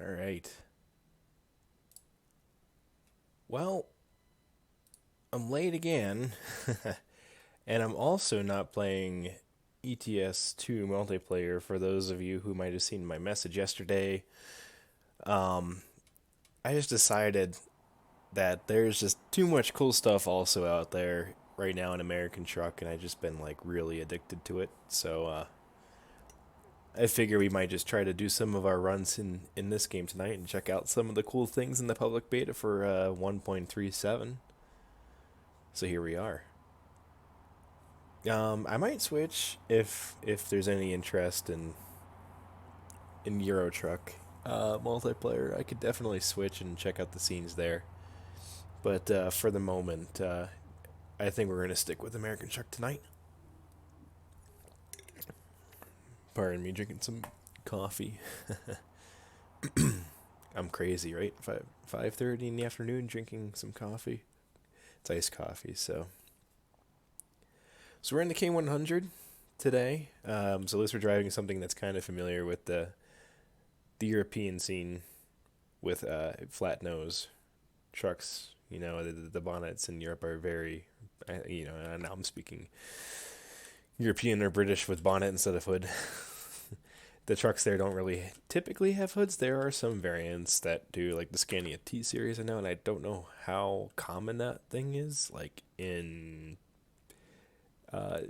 All right. Well, I'm late again, and I'm also not playing ETS 2 multiplayer for those of you who might have seen my message yesterday. Um, I just decided that there's just too much cool stuff also out there right now in American Truck, and I've just been like really addicted to it. So I figure we might just try to do some of our runs in this game tonight and check out some of the cool things in the public beta for 1.37. So here we are. I might switch if there's any interest in Euro Truck multiplayer. I could definitely switch and check out the scenes there. But for the moment, I think we're gonna stick with American Truck tonight. Pardon me, drinking some coffee. I'm crazy, right? 5:30 in the afternoon, drinking some coffee. It's iced coffee, so we're in the K100 today. So at least we're driving something that's kind of familiar with the European scene with flat nose trucks. You know, the bonnets in Europe are very, now I'm speaking European or British with bonnet instead of hood. The trucks there don't really typically have hoods. There are some variants that do, like the Scania T series I know, and I don't know how common that thing is, like in uh,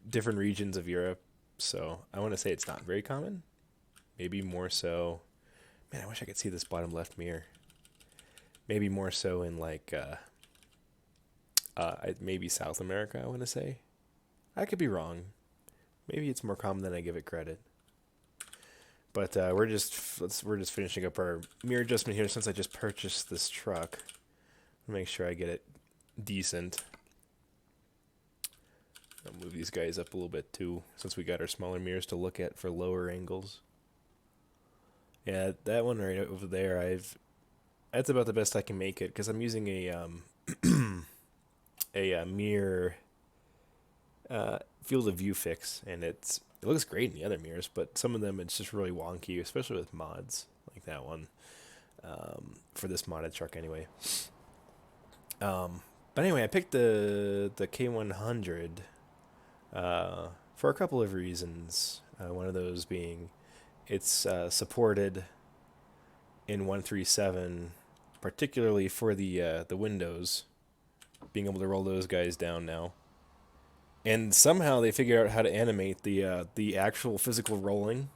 different regions of Europe. So I want to say it's not very common. Maybe more so. Man, I wish I could see this bottom left mirror. Maybe more so in like maybe South America. I want to say. I could be wrong. Maybe it's more common than I give it credit. But we're just finishing up our mirror adjustment here since I just purchased this truck. Make sure I get it decent. I'll move these guys up a little bit too, since we got our smaller mirrors to look at for lower angles. Yeah, that one right over there, that's about the best I can make it because I'm using a mirror field of view fix, and it looks great in the other mirrors, but some of them it's just really wonky, especially with mods like that one. For this modded truck anyway. But anyway, I picked the K100 for a couple of reasons. One of those being it's supported in 137, particularly for the Windows, being able to roll those guys down now. And somehow they figured out how to animate the actual physical rolling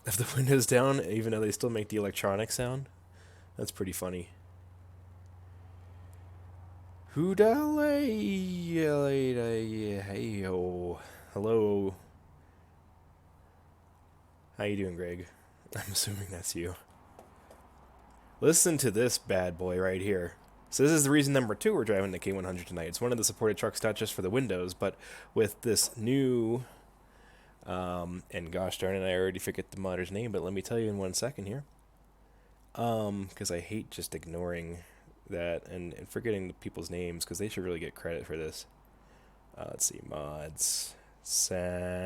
of the windows down, even though they still make the electronic sound. That's pretty funny. Hey ho. Hello. How you doing, Greg? I'm assuming that's you. Listen to this bad boy right here. So this is the reason number 2 we're driving the K100 tonight. It's one of the supported trucks, not just for the Windows, but with this new, and gosh darn it, I already forget the modder's name, but let me tell you in 1 second here. Because I hate just ignoring that and forgetting the people's names, because they should really get credit for this. Let's see, mods, sound.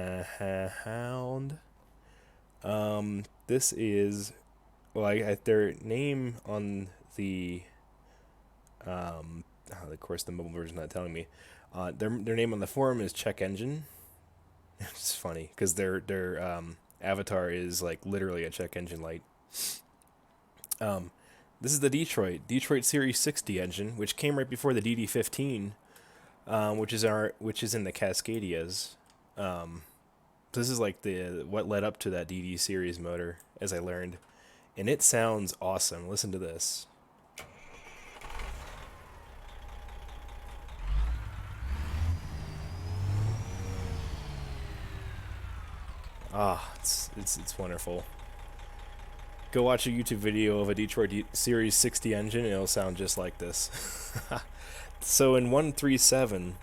This is, well, their name on the, of course the mobile version's not telling me. Their name on the forum is Check Engine. It's funny because their avatar is like literally a check engine light. This is the Detroit Series 60 engine, which came right before the DD15, which is in the Cascadias. This is like what led up to that DD series motor, as I learned, and it sounds awesome. Listen to this. It's wonderful. Go watch a YouTube video of a Detroit Series 60 engine, and it'll sound just like this. So in 137,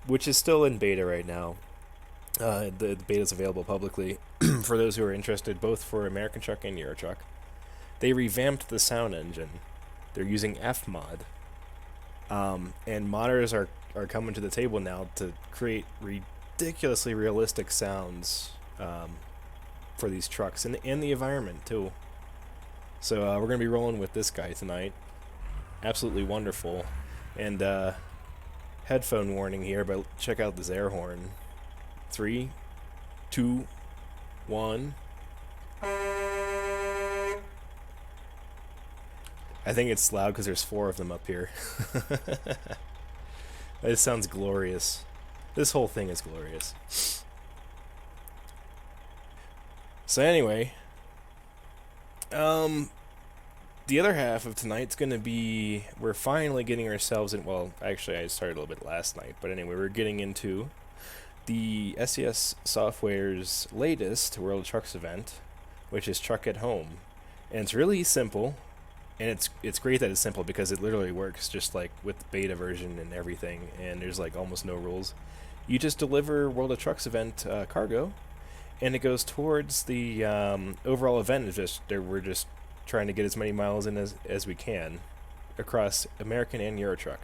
which is still in beta right now, the beta is available publicly for those who are interested, both for American Truck and Euro Truck. They revamped the sound engine. They're using Fmod. And modders are coming to the table now to create ridiculously realistic sounds for these trucks and the environment too. So we're gonna be rolling with this guy tonight. Absolutely wonderful. And headphone warning here, but check out this air horn. 3, 2, 1. I think it's loud because there's 4 of them up here. It sounds glorious. This whole thing is glorious. So anyway, the other half of tonight's gonna be, we're finally getting ourselves in, well, actually I started a little bit last night, but anyway, we're getting into the SES Software's latest World of Trucks event, which is Truck at Home. And it's really simple, and it's great that it's simple because it literally works just like with the beta version and everything, and there's like almost no rules. You just deliver World of Trucks event cargo, and it goes towards the overall event. We're just trying to get as many miles in as we can across American and Euro Truck.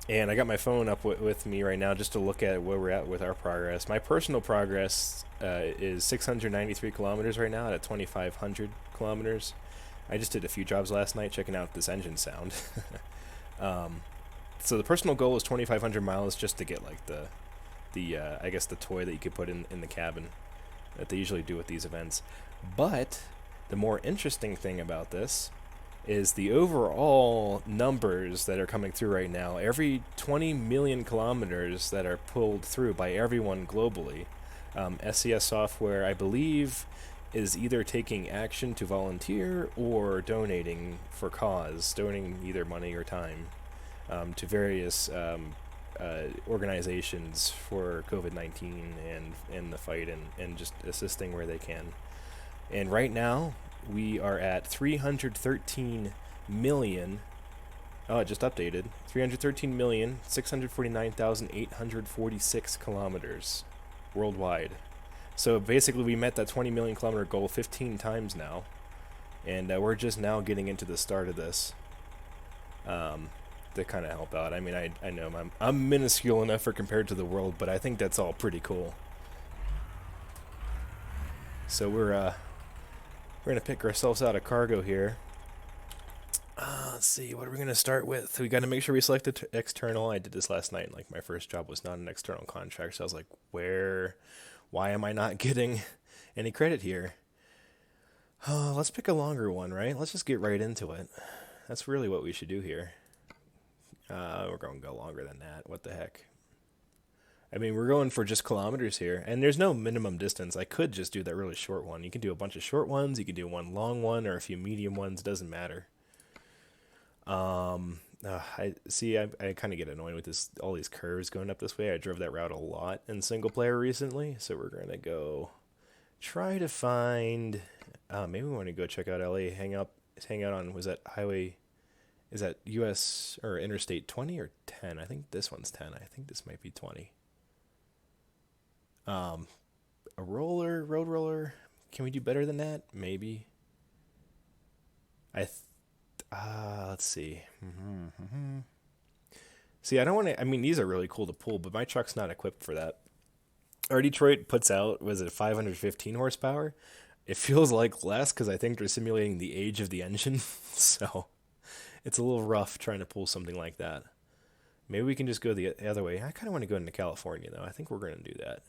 And I got my phone up with me right now just to look at where we're at with our progress. My personal progress is 693 kilometers right now at 2,500 kilometers. I just did a few jobs last night checking out this engine sound. So the personal goal is 2,500 miles just to get like the I guess the toy that you could put in the cabin that they usually do with these events. But the more interesting thing about this is the overall numbers that are coming through right now. Every 20 million kilometers that are pulled through by everyone globally, SES Software, I believe, is either taking action to volunteer or donating for cause, donating either money or time to various organizations for COVID-19 and the fight and just assisting where they can. And right now, we are at 313 million. Oh, it just updated. 313,649,846 kilometers worldwide. So basically, we met that 20 million kilometer goal 15 times now, and we're just now getting into the start of this. To kind of help out. I mean, I know I'm minuscule enough for compared to the world, but I think that's all pretty cool. So we're gonna pick ourselves out a cargo here. Let's see, what are we gonna start with? We got to make sure we select external. I did this last night, and like my first job was not an external contract, so I was like, why am I not getting any credit here? Let's pick a longer one, right? Let's just get right into it. That's really what we should do here. We're going to go longer than that. What the heck? I mean, we're going for just kilometers here, and there's no minimum distance. I could just do that really short one. You can do a bunch of short ones. You can do one long one or a few medium ones. Doesn't matter. I see. I kind of get annoyed with all these curves going up this way. I drove that route a lot in single player recently, so we're gonna go try to find. Maybe we want to go check out LA. Hang out on. Was that highway? Is that US or Interstate 20 or 10? I think this one's 10. I think this might be 20. A road roller. Can we do better than that? Maybe. Let's see. See, I don't want to. I mean, these are really cool to pull, but my truck's not equipped for that. Our Detroit puts out, was it 515 horsepower? It feels like less because I think they're simulating the age of the engine. So it's a little rough trying to pull something like that. Maybe we can just go the other way. I kind of want to go into California, though. I think we're going to do that.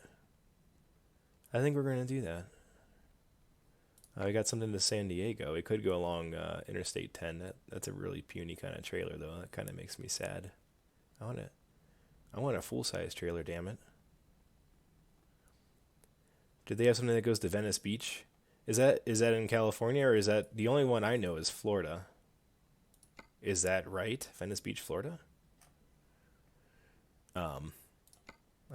We got something to San Diego. It could go along Interstate 10. That's a really puny kind of trailer, though. That kind of makes me sad. I want a full-size trailer, damn it. Did they have something that goes to Venice Beach? Is that in California, or is that the only one I know is Florida? Is that right? Venice Beach, Florida? I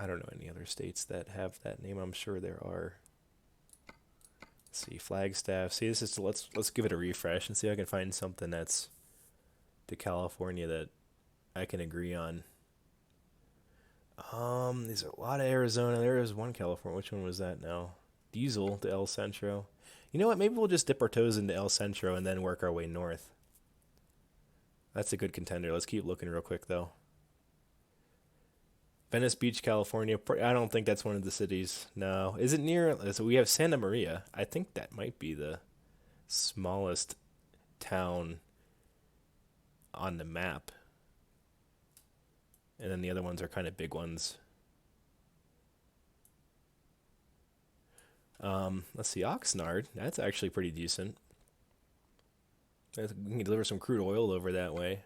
don't know any other states that have that name. I'm sure there are. Let's see, Flagstaff. See, this is let's give it a refresh and see if I can find something that's to California that I can agree on. There's a lot of Arizona. There is one California. Which one was that now? Diesel to El Centro. You know what? Maybe we'll just dip our toes into El Centro and then work our way north. That's a good contender. Let's keep looking real quick, though. Venice Beach, California. I don't think that's one of the cities. No. Is it near? So we have Santa Maria. I think that might be the smallest town on the map. And then the other ones are kind of big ones. Let's see, Oxnard. That's actually pretty decent. We can deliver some crude oil over that way.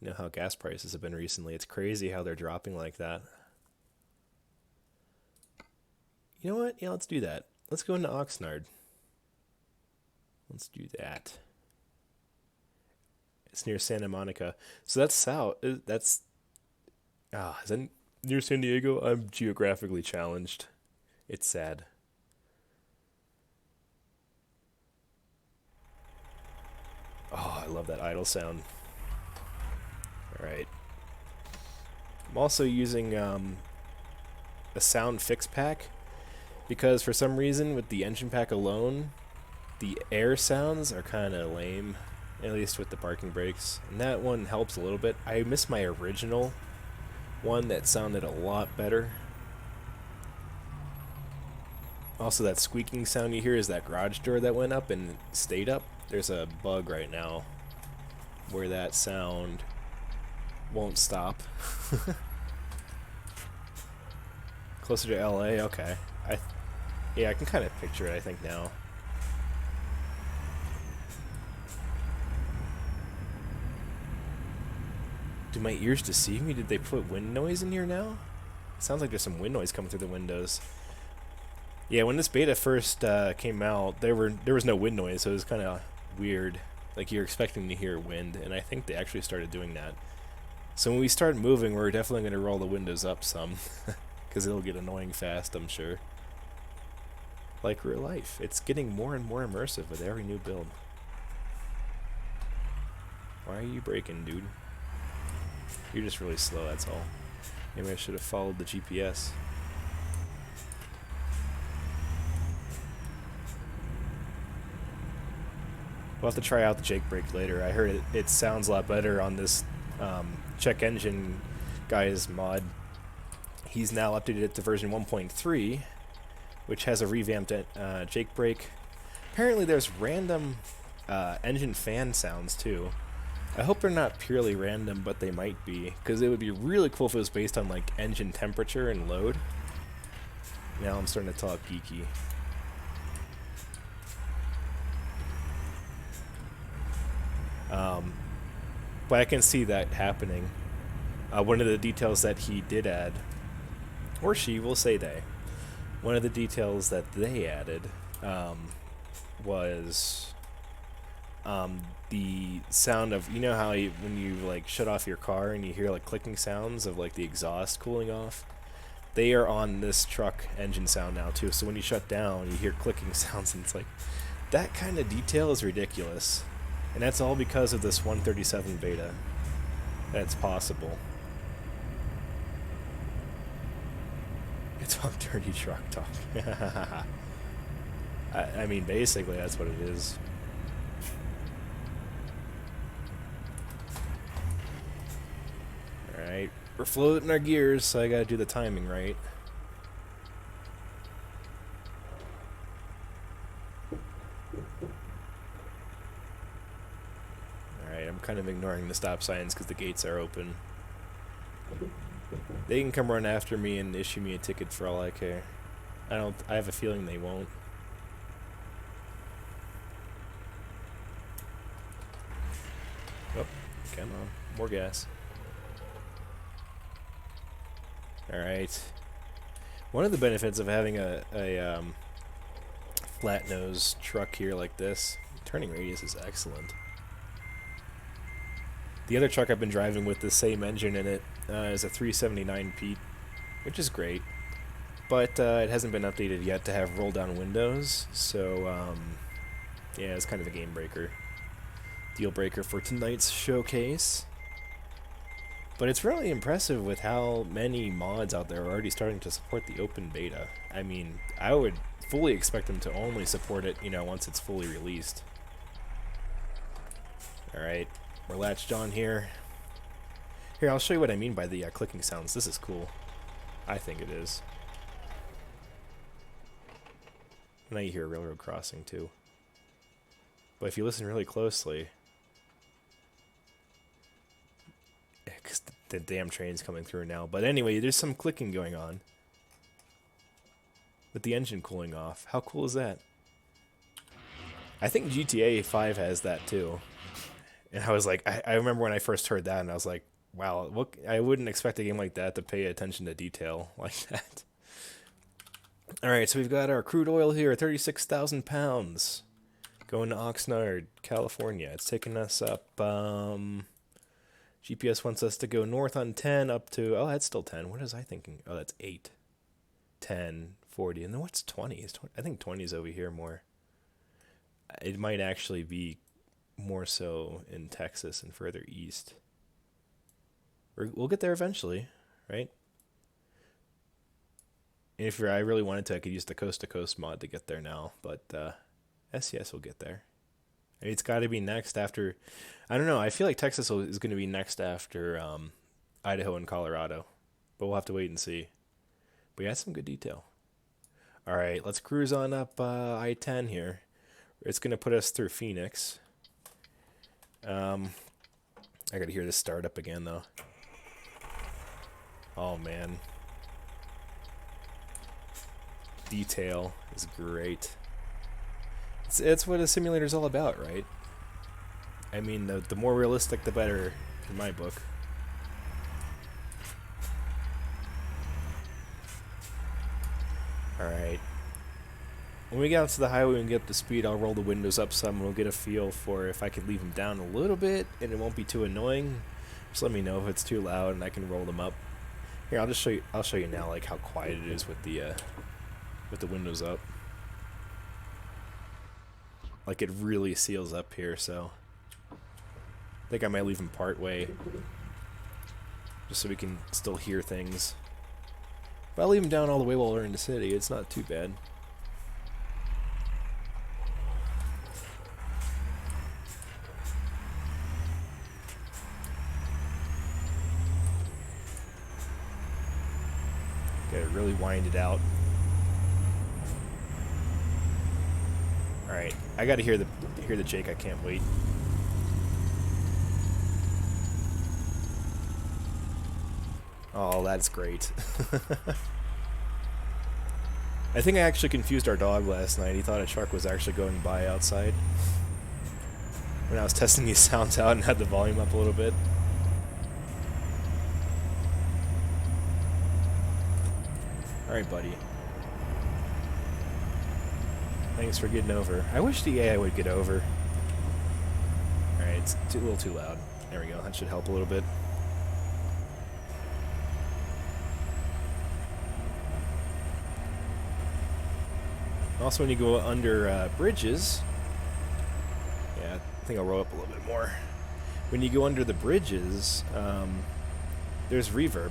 You know how gas prices have been recently. It's crazy how they're dropping like that. You know what? Yeah, let's do that. Let's go into Oxnard. Let's do that. It's near Santa Monica. So that's south. Is that near San Diego? I'm geographically challenged. It's sad. Oh, I love that idle sound. Alright. I'm also using a sound fix pack because for some reason with the engine pack alone, the air sounds are kind of lame, at least with the parking brakes. And that one helps a little bit. I miss my original one that sounded a lot better. Also, that squeaking sound you hear is that garage door that went up and stayed up. There's a bug right now where that sound won't stop. Closer to LA? Okay. Yeah, I can kind of picture it, I think, now. Do my ears deceive me? Did they put wind noise in here now? Sounds like there's some wind noise coming through the windows. Yeah, when this beta first came out, there was no wind noise, so it was kind of weird. Like you're expecting to hear wind, and I think they actually started doing that. So when we start moving, we're definitely going to roll the windows up some, because it'll get annoying fast, I'm sure. Like real life. It's getting more and more immersive with every new build. Why are you braking, dude? You're just really slow, that's all. Maybe I should have followed the GPS. We'll have to try out the Jake brake later. I heard it sounds a lot better on this check engine guy's mod. He's now updated it to version 1.3, which has a revamped Jake brake. Apparently there's random engine fan sounds too. I hope they're not purely random, but they might be, because it would be really cool if it was based on like engine temperature and load. Now I'm starting to talk geeky. But I can see that happening. One of the details that he did add, or she, will say they, one of the details that they added was the sound of, you know how when you like shut off your car and you hear like clicking sounds of like the exhaust cooling off? They are on this truck engine sound now too, so when you shut down you hear clicking sounds, and it's like, that kind of detail is ridiculous. And that's all because of this 137 beta. That's possible. It's all dirty truck talk. I mean, basically, that's what it is. Alright, we're floating our gears, so I gotta do the timing right. I'm kind of ignoring the stop signs because the gates are open. They can come run after me and issue me a ticket for all I care. I have a feeling they won't. Oh, come on. More gas. Alright. One of the benefits of having a flat nose truck here like this, turning radius is excellent. The other truck I've been driving with the same engine in it is a 379 Pete, which is great, but it hasn't been updated yet to have roll-down windows, so yeah, it's kind of a game breaker. Deal breaker for tonight's showcase. But it's really impressive with how many mods out there are already starting to support the open beta. I mean, I would fully expect them to only support it, you know, once it's fully released. Alright. We're latched on here. Here, I'll show you what I mean by the clicking sounds. This is cool. I think it is. Now you hear a railroad crossing, too. But if you listen really closely... Because the damn train's coming through now. But anyway, there's some clicking going on. With the engine cooling off. How cool is that? I think GTA 5 has that, too. And I was like... I remember when I first heard that, and I was like, wow, look, I wouldn't expect a game like that to pay attention to detail like that. Alright, so we've got our crude oil here, 36,000 pounds. Going to Oxnard, California. It's taking us up, GPS wants us to go north on 10 up to, oh, that's still 10. What was I thinking? Oh, that's 8. 10, 40, and then what's 20? I think 20 is over here more. It might actually be more so in Texas and further east. We'll get there eventually, right? And if I really wanted to, I could use the coast-to-coast mod to get there now, but SCS will get there. I mean, it's got to be next after... I don't know, I feel like Texas is going to be next after Idaho and Colorado, but we'll have to wait and see. But yeah, some good detail. All right, let's cruise on up I-10 here. It's going to put us through Phoenix. I got to hear this start up again, though. Oh, man. Detail is great. It's what a simulator's all about, right? I mean, the more realistic, the better, in my book. Alright. When we get out to the highway and get up to speed, I'll roll the windows up some and we'll get a feel for if I could leave them down a little bit and it won't be too annoying. Just let me know if it's too loud and I can roll them up. Here, I'll just show you. I'll show you now, like how quiet it is with the windows up. Like it really seals up here, so I think I might leave them part way, just so we can still hear things. If I leave them down all the way while we're in the city, it's not too bad. Gotta really wind it out. Alright, I gotta hear the Jake, I can't wait. Oh, that's great. I think I actually confused our dog last night. He thought a truck was actually going by outside when I was testing these sounds out and had the volume up a little bit. Alright, buddy. Thanks for getting over. I wish the AI would get over. Alright, it's a little too loud. There we go. That should help a little bit. Also, when you go under bridges... Yeah, I think I'll roll up a little bit more. When you go under the bridges, there's reverb.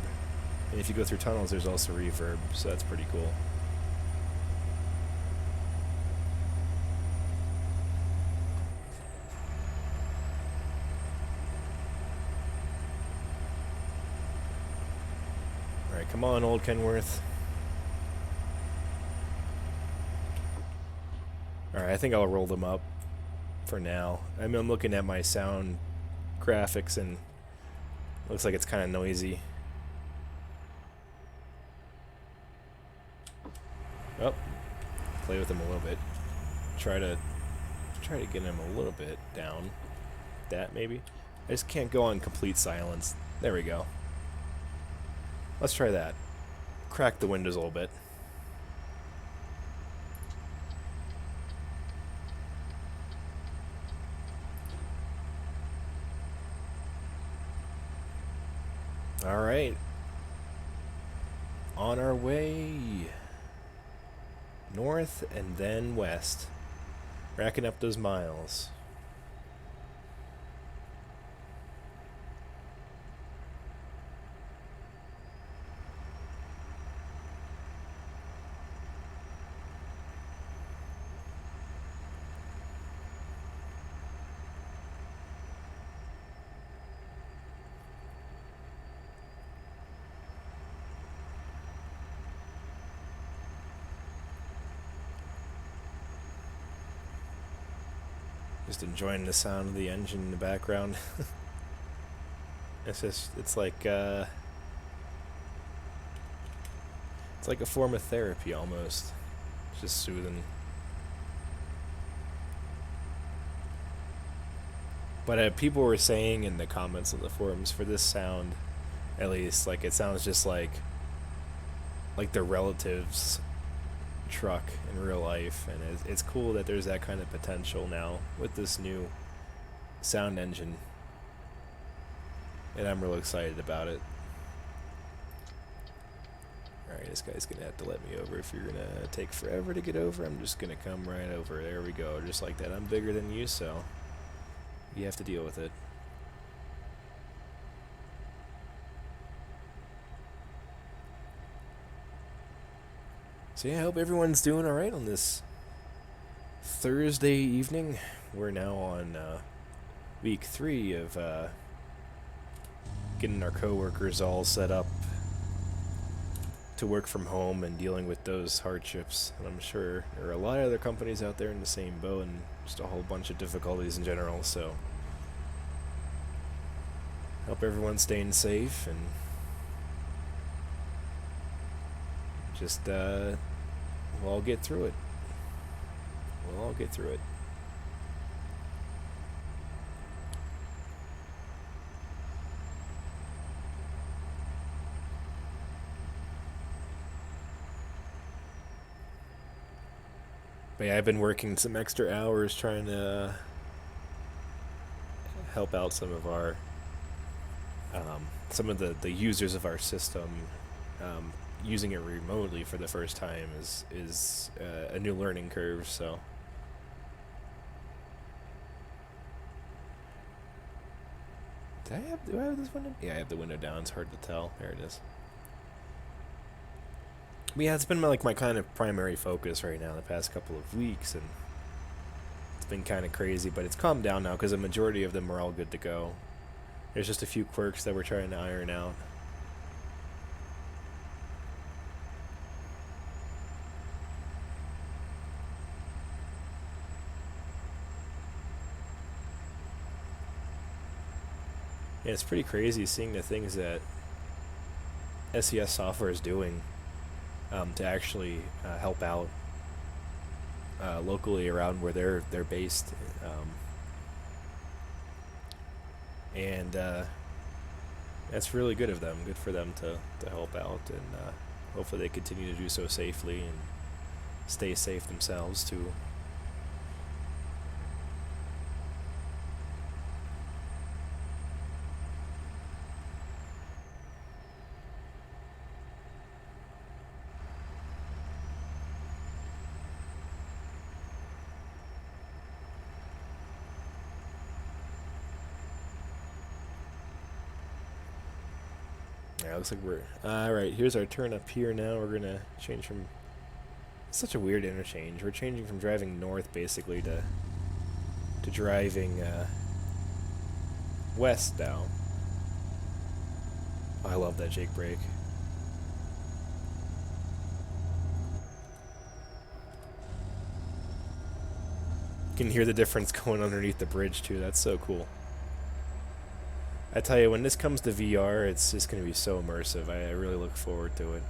And if you go through tunnels, there's also reverb. So that's pretty cool. Alright, come on, old Kenworth. Alright, I think I'll roll them up for now. I mean, I'm looking at my sound graphics and it looks like it's kind of noisy. Oh, play with them a little bit. Try to get them a little bit down. That maybe. I just can't go on complete silence. There we go. Let's try that. Crack the windows a little bit. Alright. On our way north and then west. Racking up those miles. Just enjoying the sound of the engine in the background. It's like a form of therapy almost. It's just soothing. But people were saying in the comments of the forums, for this sound, at least, like, it sounds just like their relatives' truck in real life, and it's cool that there's that kind of potential now with this new sound engine, and I'm real excited about it. Alright, this guy's gonna have to let me over. If you're gonna take forever to get over, I'm just gonna come right over. There we go, just like that. I'm bigger than you, so you have to deal with it. So yeah, I hope everyone's doing alright on this Thursday evening. We're now on week 3 of getting our coworkers all set up to work from home and dealing with those hardships. And I'm sure there are a lot of other companies out there in the same boat, and just a whole bunch of difficulties in general, so hope everyone's staying safe, and just we'll all get through it. We'll all get through it. But yeah, I've been working some extra hours trying to help out some of our some of the users of our system. Using it remotely for the first time is a new learning curve. So do I have this window? Yeah, I have the window down. It's hard to tell. There it is. But yeah, it's been my kind of primary focus right now the past couple of weeks, and it's been kind of crazy, but it's calmed down now because the majority of them are all good to go. There's just a few quirks that we're trying to iron out. Yeah, it's pretty crazy seeing the things that SES software is doing to actually help out locally around where they're based, and that's really good of them. Good for them to help out, and hopefully they continue to do so safely and stay safe themselves too. Yeah, looks like we're... Alright, here's our turn up here now. We're gonna change from... It's such a weird interchange. We're changing from driving north, basically, to driving west now. Oh, I love that Jake brake. You can hear the difference going underneath the bridge, too. That's so cool. I tell you, when this comes to VR, it's just going to be so immersive. I really look forward to it.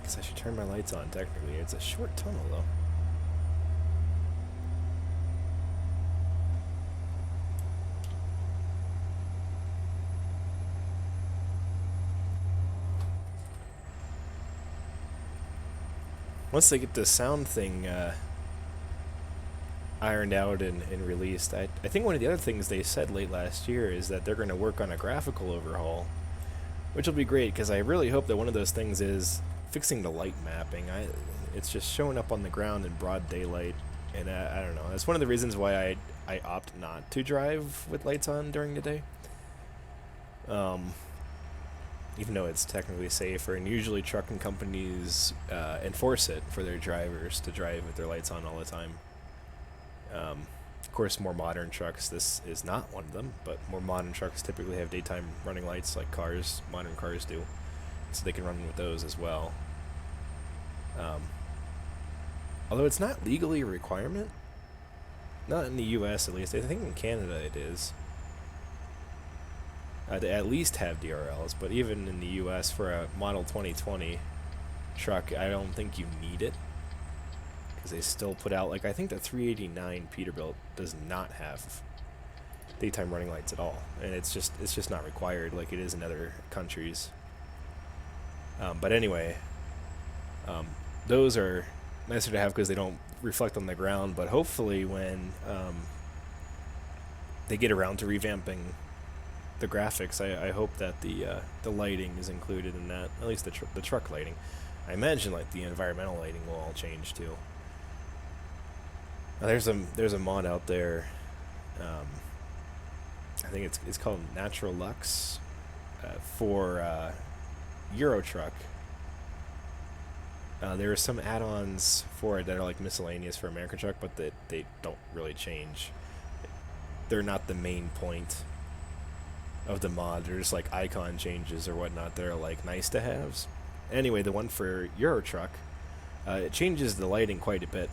Guess I should turn my lights on, technically. It's a short tunnel, though. Once they get the sound thing ironed out and released, I think one of the other things they said late last year is that they're going to work on a graphical overhaul, which will be great, because I really hope that one of those things is fixing the light mapping. It's just showing up on the ground in broad daylight, and I don't know. That's one of the reasons why I opt not to drive with lights on during the day. Even though it's technically safer, and usually trucking companies enforce it for their drivers to drive with their lights on all the time. Of course, more modern trucks, this is not one of them, but more modern trucks typically have daytime running lights like modern cars do, so they can run with those as well. Although it's not legally a requirement, not in the US at least. I think in Canada it is. To at least have DRLs, but even in the US for a Model 2020 truck, I don't think you need it. Because they still put out, like, I think the 389 Peterbilt does not have daytime running lights at all. And it's just not required like it is in other countries. But anyway, those are nicer to have because they don't reflect on the ground, but hopefully when they get around to revamping the graphics, I hope that the lighting is included in that, at least the truck lighting. I imagine like the environmental lighting will all change too. Now, there's a mod out there. I think it's called Natural Lux for Euro Truck. There are some add-ons for it that are like miscellaneous for American Truck, but they don't really change. They're not the main point of the mod. They're just like icon changes or whatnot that are like nice to haves. Anyway, the one for Euro Truck, it changes the lighting quite a bit,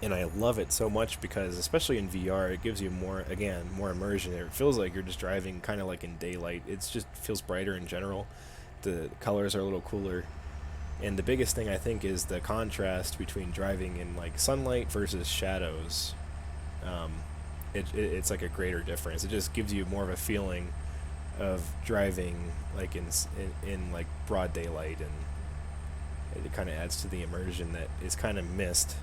and I love it so much because, especially in VR, it gives you more immersion. It feels like you're just driving kind of like in daylight. It's just feels brighter in general. The colors are a little cooler. And the biggest thing I think is the contrast between driving in like sunlight versus shadows. It's like a greater difference. It just gives you more of a feeling of driving like in like broad daylight, and it kind of adds to the immersion that is kind of missed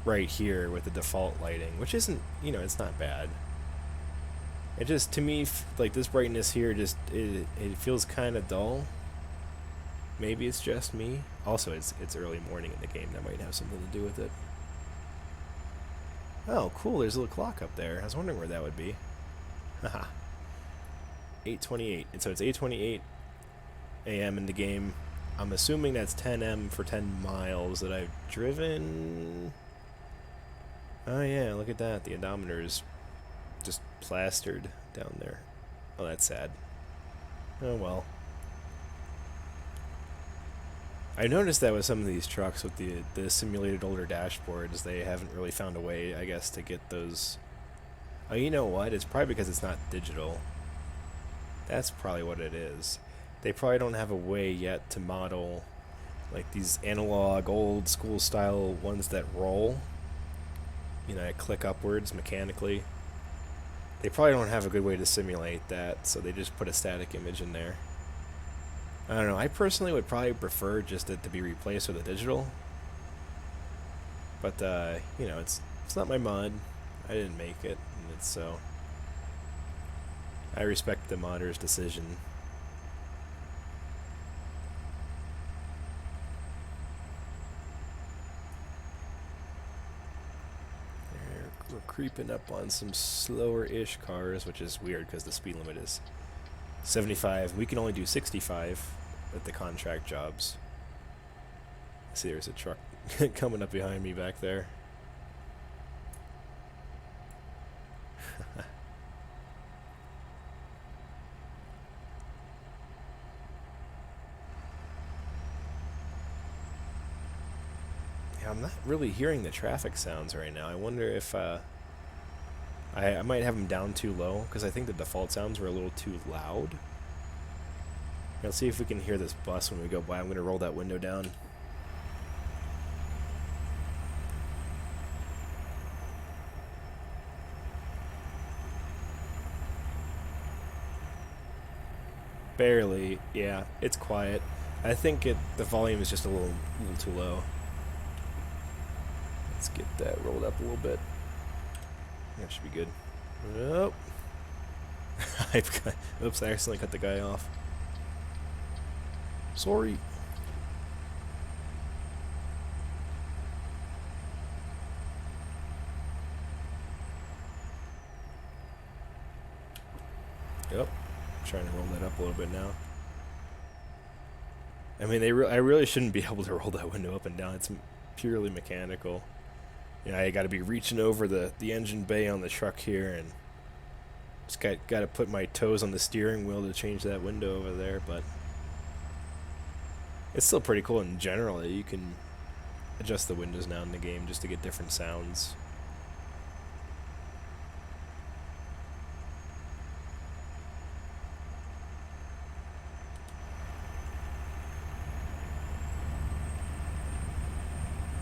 right here with the default lighting, which isn't, it's not bad. It just, to me, like this brightness here, just it feels kind of dull. Maybe it's just me. Also, it's early morning in the game. That might have something to do with it. Oh, cool. There's a little clock up there. I was wondering where that would be. Haha. 8:28. And so it's 8:28 a.m. in the game. I'm assuming that's 10 m for 10 miles that I've driven. Oh, yeah. Look at that. The odometer is just plastered down there. Oh, that's sad. Oh, well. I noticed that with some of these trucks with the simulated older dashboards, they haven't really found a way, I guess, to get those. Oh, you know what? It's probably because it's not digital. That's probably what it is. They probably don't have a way yet to model like these analog, old school style ones that roll. Click upwards mechanically. They probably don't have a good way to simulate that, so they just put a static image in there. I don't know. I personally would probably prefer just it to be replaced with a digital. But it's not my mod. I didn't make it, and it's so. I respect the modder's decision. We're creeping up on some slower-ish cars, which is weird because the speed limit is 75. We can only do 65 at the contract jobs. See, there's a truck coming up behind me back there. Yeah, I'm not really hearing the traffic sounds right now. I wonder if I might have them down too low because I think the default sounds were a little too loud. Let's see if we can hear this bus when we go by. I'm going to roll that window down. Barely. Yeah, it's quiet. I think the volume is just a little too low. Let's get that rolled up a little bit. That should be good. Oh. Oops, I accidentally cut the guy off. Sorry. Yep. Trying to roll that up a little bit now. I mean, I really shouldn't be able to roll that window up and down. It's purely mechanical. You know, I got to be reaching over the engine bay on the truck here, and just got to put my toes on the steering wheel to change that window over there. But it's still pretty cool in general that you can adjust the windows now in the game just to get different sounds.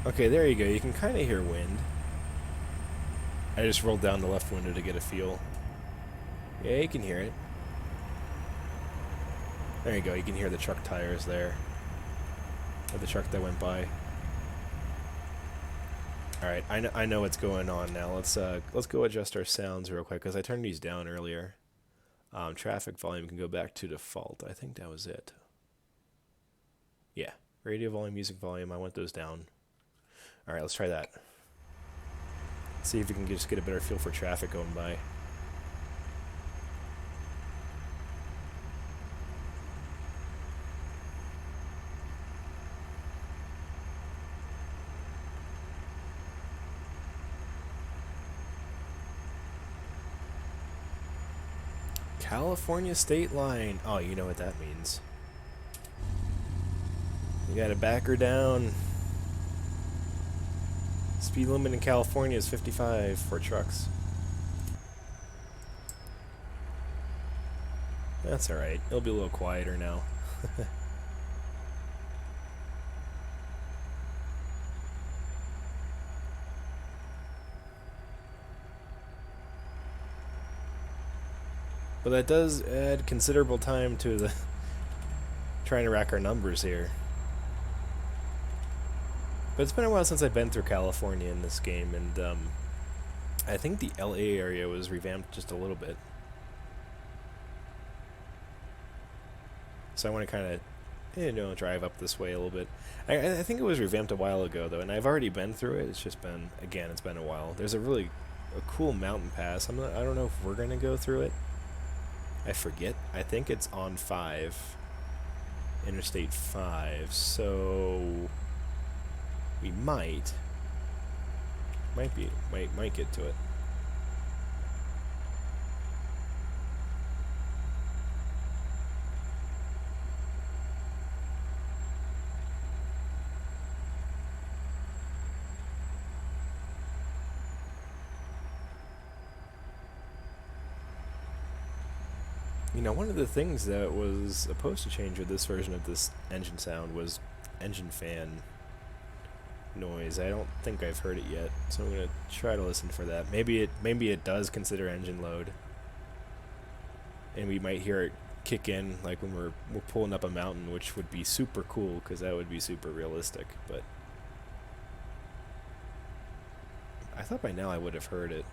Okay, there you go. You can kind of hear wind. I just rolled down the left window to get a feel. Yeah, you can hear it. There you go. You can hear the truck tires there. Or the truck that went by. Alright, I know what's going on now. Let's go adjust our sounds real quick, because I turned these down earlier. Traffic volume can go back to default. I think that was it. Yeah. Radio volume, music volume, I want those down. Alright, let's try that. See if we can just get a better feel for traffic going by. California state line. Oh, you know what that means. You gotta back her down. Speed limit in California is 55 for trucks. That's alright. It'll be a little quieter now. But that does add considerable time to the trying to rack our numbers here. But it's been a while since I've been through California in this game, and I think the LA area was revamped just a little bit. So I want to kind of, you know, drive up this way a little bit. I think it was revamped a while ago, though, and I've already been through it. It's just been, again, it's been a while. There's a cool mountain pass. I don't know if we're going to go through it. I forget. I think it's on 5. Interstate 5. So we might get to it. You know, one of the things that was supposed to change with this version of this engine sound was engine fan noise. I don't think I've heard it yet, so I'm gonna try to listen for that. Maybe it does consider engine load, and we might hear it kick in like when we're pulling up a mountain, which would be super cool because that would be super realistic. But I thought by now I would have heard it.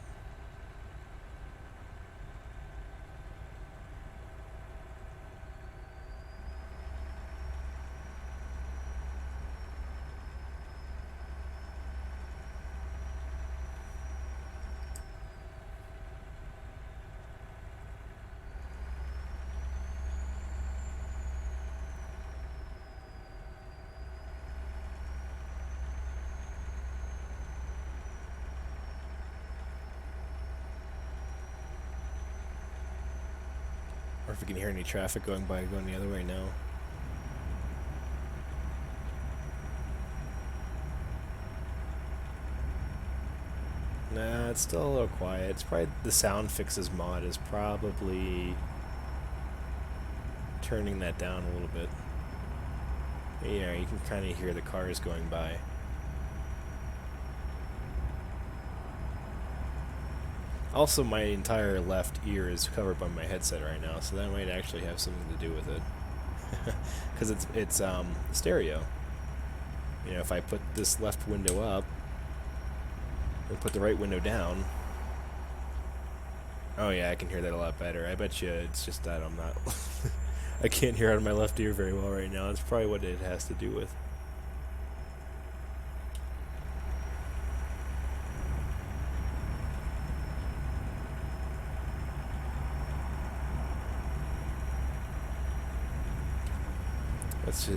Or if we can hear any traffic going by going the other way now. Nah, it's still a little quiet. It's probably the sound fixes mod is probably turning that down a little bit. Yeah, you can kind of hear the cars going by. Also, my entire left ear is covered by my headset right now, so that might actually have something to do with it. Because it's stereo. You know, if I put this left window up and put the right window down, oh yeah, I can hear that a lot better. I bet you it's just that I'm not I can't hear out of my left ear very well right now. That's probably what it has to do with.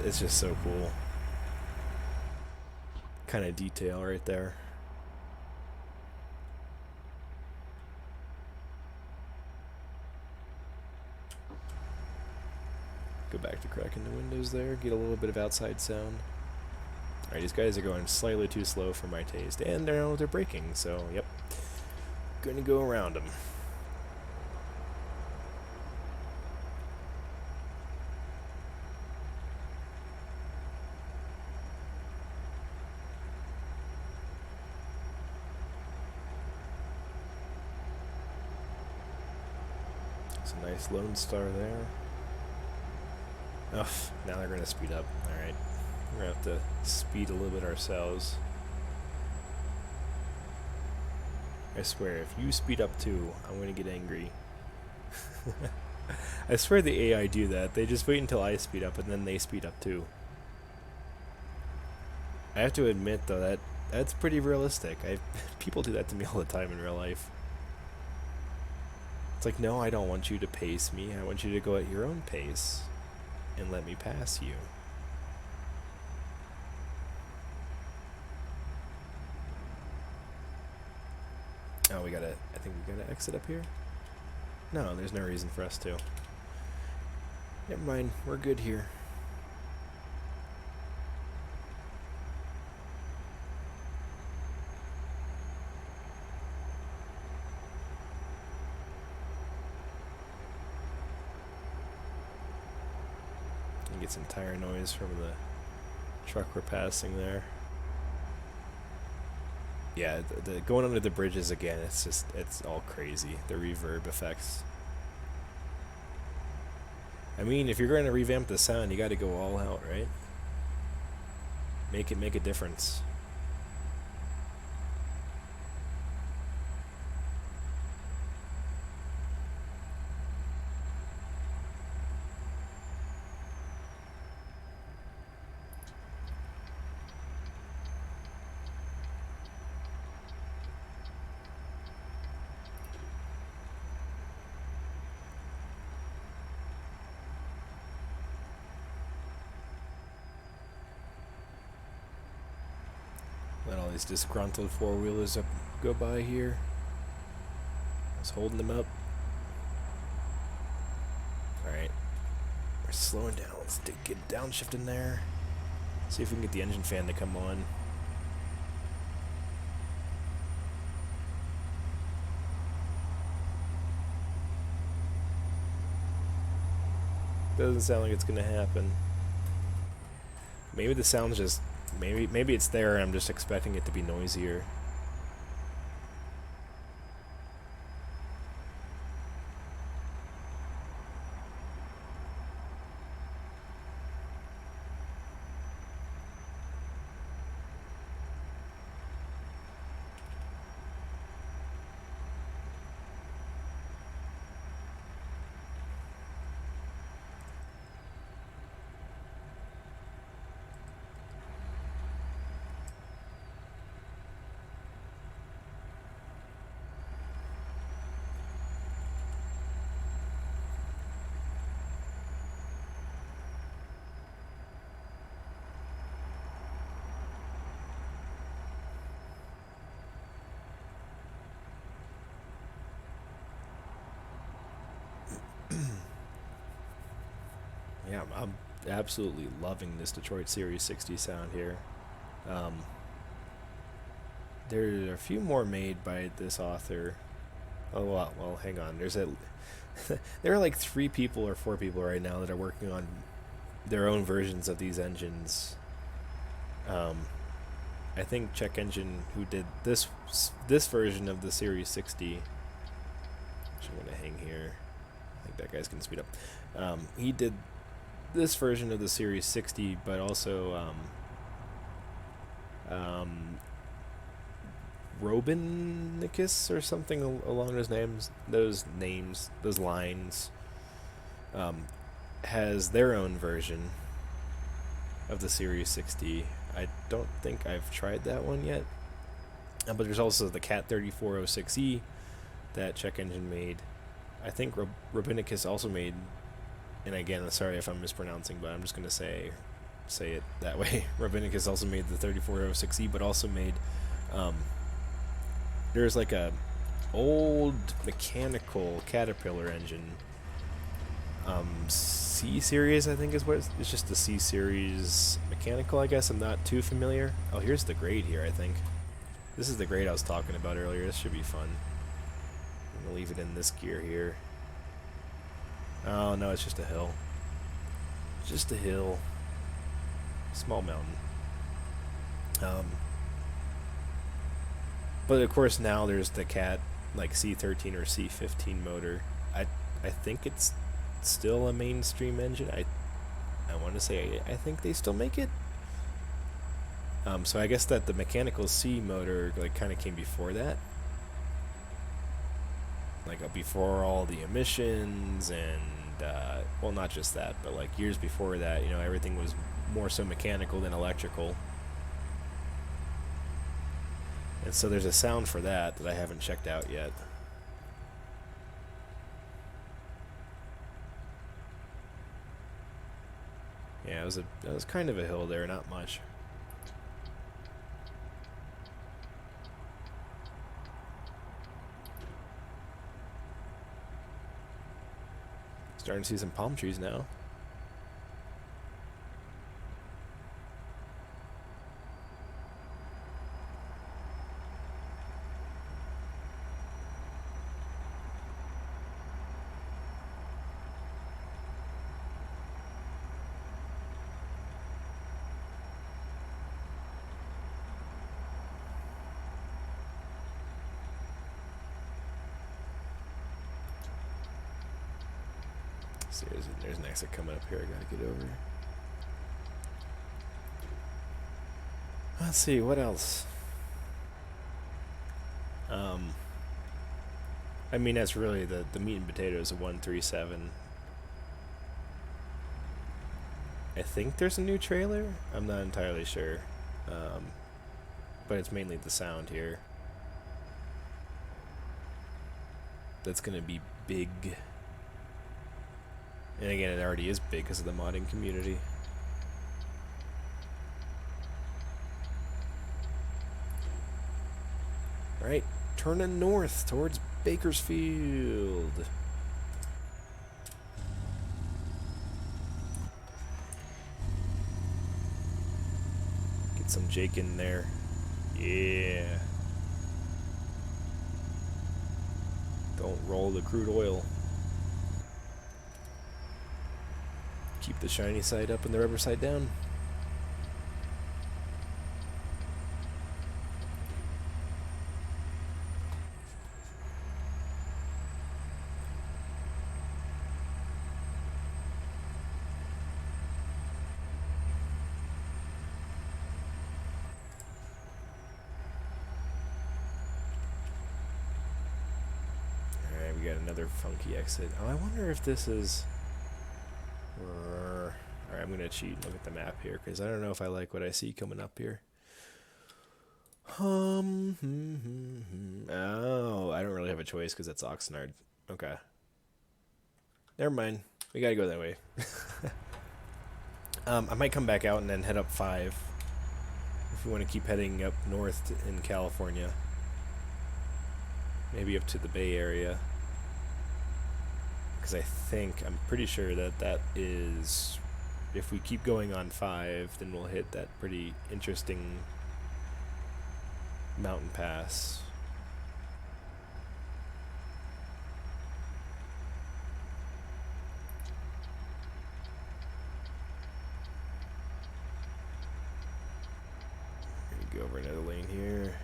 It's just so cool. Kind of detail right there. Go back to cracking the windows there, get a little bit of outside sound. Alright, these guys are going slightly too slow for my taste, and they're braking, so yep. Gonna go around them. It's a nice Lone Star there. Oh, now they're going to speed up. Alright. We're going to have to speed a little bit ourselves. I swear, if you speed up too, I'm going to get angry. I swear the AI do that. They just wait until I speed up and then they speed up too. I have to admit though, that's pretty realistic. People do that to me all the time in real life. It's like, no, I don't want you to pace me. I want you to go at your own pace and let me pass you. Oh, I think we gotta exit up here? No, there's no reason for us to. Never mind, we're good here. You get some tire noise from the truck we're passing there. Yeah, the going under the bridges again, it's all crazy. The reverb effects. I mean, if you're going to revamp the sound, you got to go all out, right? Make a difference. Let all these disgruntled four-wheelers go by here. I was holding them up. Alright. We're slowing down. Let's get downshift in there. See if we can get the engine fan to come on. Doesn't sound like it's gonna happen. Maybe the sound's just... Maybe it's there and I'm just expecting it to be noisier. Yeah, I'm absolutely loving this Detroit Series 60 sound here. There are a few more made by this author. Oh, well, hang on. There are like 3 people or 4 people right now that are working on their own versions of these engines. I think Check Engine, who did this version of the Series 60, which I'm going to hang here. I think that guy's going to speed up. He did this version of the Series 60, but also Robinicus or something along those lines, has their own version of the Series 60. I don't think I've tried that one yet, but there's also the Cat 3406E that Check Engine made. I think Robinicus also made, and again, sorry if I'm mispronouncing, but I'm just going to say it that way. Robinicus also made the 3406E, but also made, there's like a old mechanical Caterpillar engine, C series, I think is what it's just the C series mechanical, I guess. I'm not too familiar. Oh, here's the grade here, I think. This is the grade I was talking about earlier. This should be fun. I'm gonna leave it in this gear here. Oh no, it's just a hill. Just a hill. Small mountain. But of course now there's the Cat like C13 or C15 motor. I think it's still a mainstream engine. I want to say I think they still make it. So I guess that the mechanical C motor like kind of came before that. Like before all the emissions and well, not just that, but like years before that, you know, everything was more so mechanical than electrical. And so there's a sound for that I haven't checked out yet. Yeah, it was kind of a hill there, not much. Starting to see some palm trees now. See, there's an exit coming up here. I gotta get over. Let's see, what else? I mean, that's really the meat and potatoes of 137. I think there's a new trailer. I'm not entirely sure. But it's mainly the sound here. That's gonna be big. And again, it already is big because of the modding community. Alright, turning north towards Bakersfield. Get some Jake in there. Yeah. Don't roll the crude oil. Keep the shiny side up and the rubber side down. Alright, we got another funky exit. Oh, I wonder if this is... Alright, I'm gonna cheat and look at the map here, because I don't know if I like what I see coming up here. Oh, I don't really have a choice, because that's Oxnard. Okay. Never mind. We gotta go that way. I might come back out and then head up 5. If we want to keep heading up north in California. Maybe up to the Bay Area. Because I'm pretty sure that is, if we keep going on 5, then we'll hit that pretty interesting mountain pass. Go over another lane here.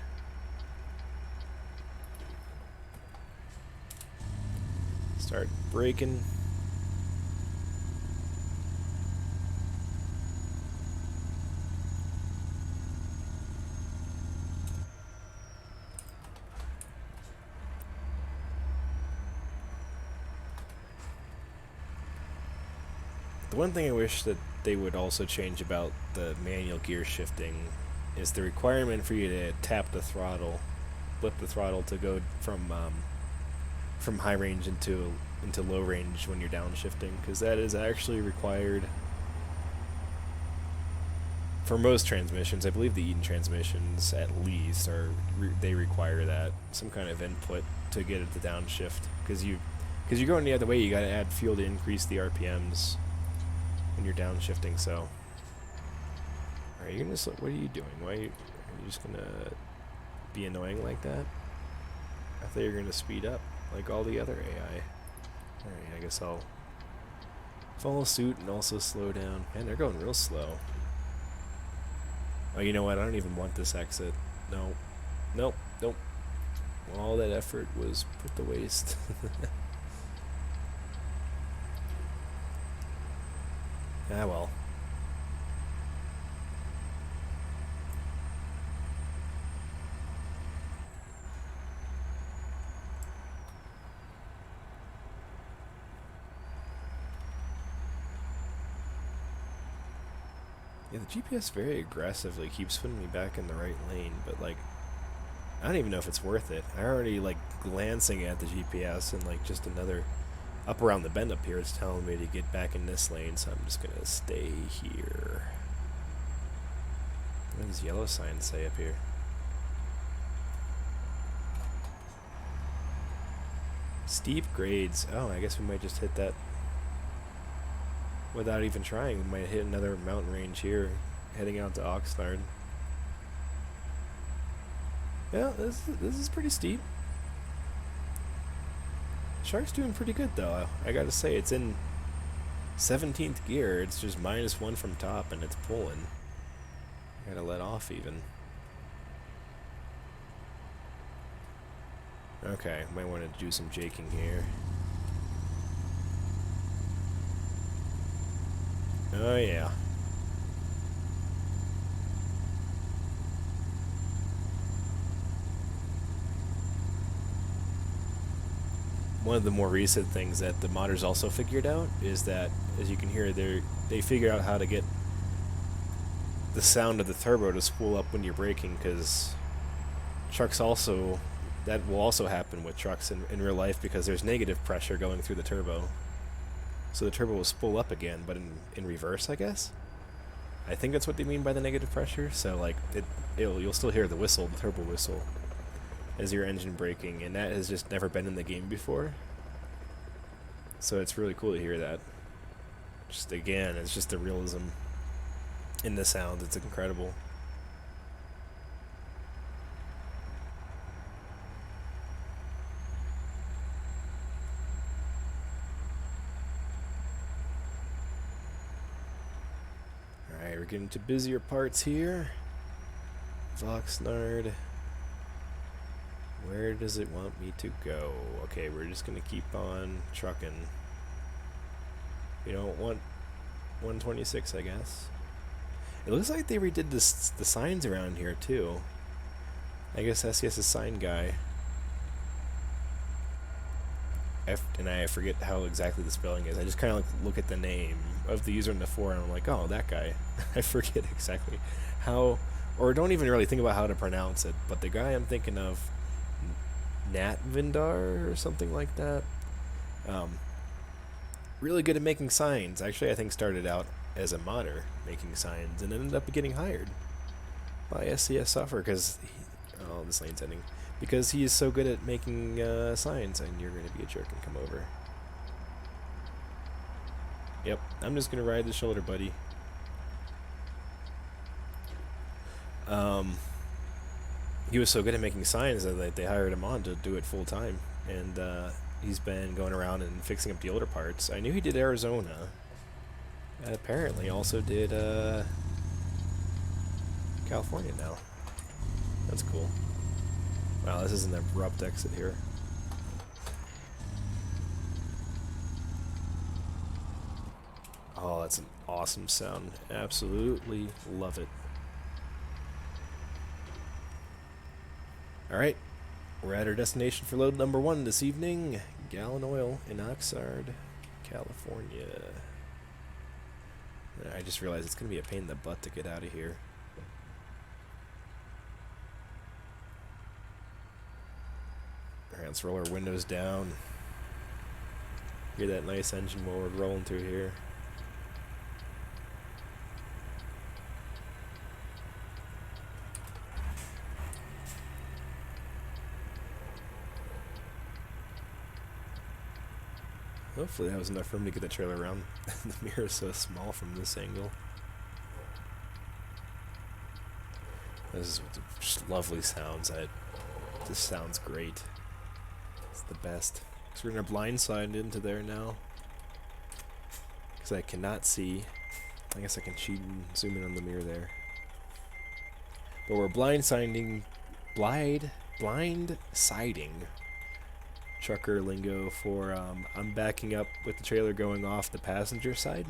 Start braking. The one thing I wish that they would also change about the manual gear shifting is the requirement for you to tap the throttle, flip the throttle to go from high range into low range when you're downshifting, because that is actually required for most transmissions. I believe the Eaton transmissions at least they require that, some kind of input to get it to downshift, because you're going the other way. You got to add fuel to increase the RPMs. when you're downshifting. So, are you gonna? What are you doing? Why are you just gonna be annoying like that? I thought you were gonna speed up like all the other AI. All right, I guess I'll follow suit and also slow down. Man, they're going real slow. Oh, you know what? I don't even want this exit. No. Nope. Nope. All that effort was put to waste. Ah, well. Yeah, the GPS very aggressively keeps putting me back in the right lane, but like, I don't even know if it's worth it. I already like glancing at the GPS and like just another up around the bend up here, it's telling me to get back in this lane, so I'm just gonna stay here. What does yellow signs say up here? Steep grades. Oh, I guess we might just hit that without even trying. We might hit another mountain range here, heading out to Oxnard. Yeah, this is pretty steep. Shark's doing pretty good though. I gotta say, it's in 17th gear. It's just -1 from top, and it's pulling. I gotta let off even. Okay, might want to do some jaking here. Oh yeah. One of the more recent things that the modders also figured out is that, as you can hear, they figured out how to get the sound of the turbo to spool up when you're braking, because trucks also, that will also happen with trucks in real life, because there's negative pressure going through the turbo. So the turbo will spool up again, but in reverse, I guess? I think that's what they mean by the negative pressure. So like you'll still hear the whistle, the turbo whistle, as your engine braking, and that has just never been in the game before. So it's really cool to hear that. Just again, it's just the realism in the sound. It's incredible. Alright, we're getting to busier parts here. Oxnard. Where does it want me to go? Okay, we're just gonna keep on trucking. We don't want 126, I guess. It looks like they redid the signs around here too. I guess SES is sign guy. And I forget how exactly the spelling is. I just kind of like look at the name of the user in the forum, and I'm like, oh, that guy. I forget exactly how, or don't even really think about how to pronounce it. But the guy I'm thinking of, Nat Vindar or something like that. Really good at making signs. Actually, I think started out as a modder making signs and ended up getting hired by SCS Software because, oh, this lane's ending. Because he is so good at making signs, and you're going to be a jerk and come over. Yep, I'm just going to ride the shoulder, buddy. He was so good at making signs that they hired him on to do it full time, and he's been going around and fixing up the older parts. I knew he did Arizona. Apparently also did California now. That's cool. Wow, this is an abrupt exit here. Oh, that's an awesome sound. Absolutely love it. Alright, we're at our destination for load number 1 this evening. Gallon Oil in Oxnard, California. I just realized it's going to be a pain in the butt to get out of here. Alright, let's roll our windows down. Hear that nice engine while we're rolling through here. Hopefully that was enough room to get the trailer around. The mirror is so small from this angle. This is just lovely sounds. This sounds great. It's the best. So we're going to blindside into there now. Because I cannot see. I guess I can cheat and zoom in on the mirror there. But we're blindsiding. Blindsiding. Trucker lingo for I'm backing up with the trailer going off the passenger side.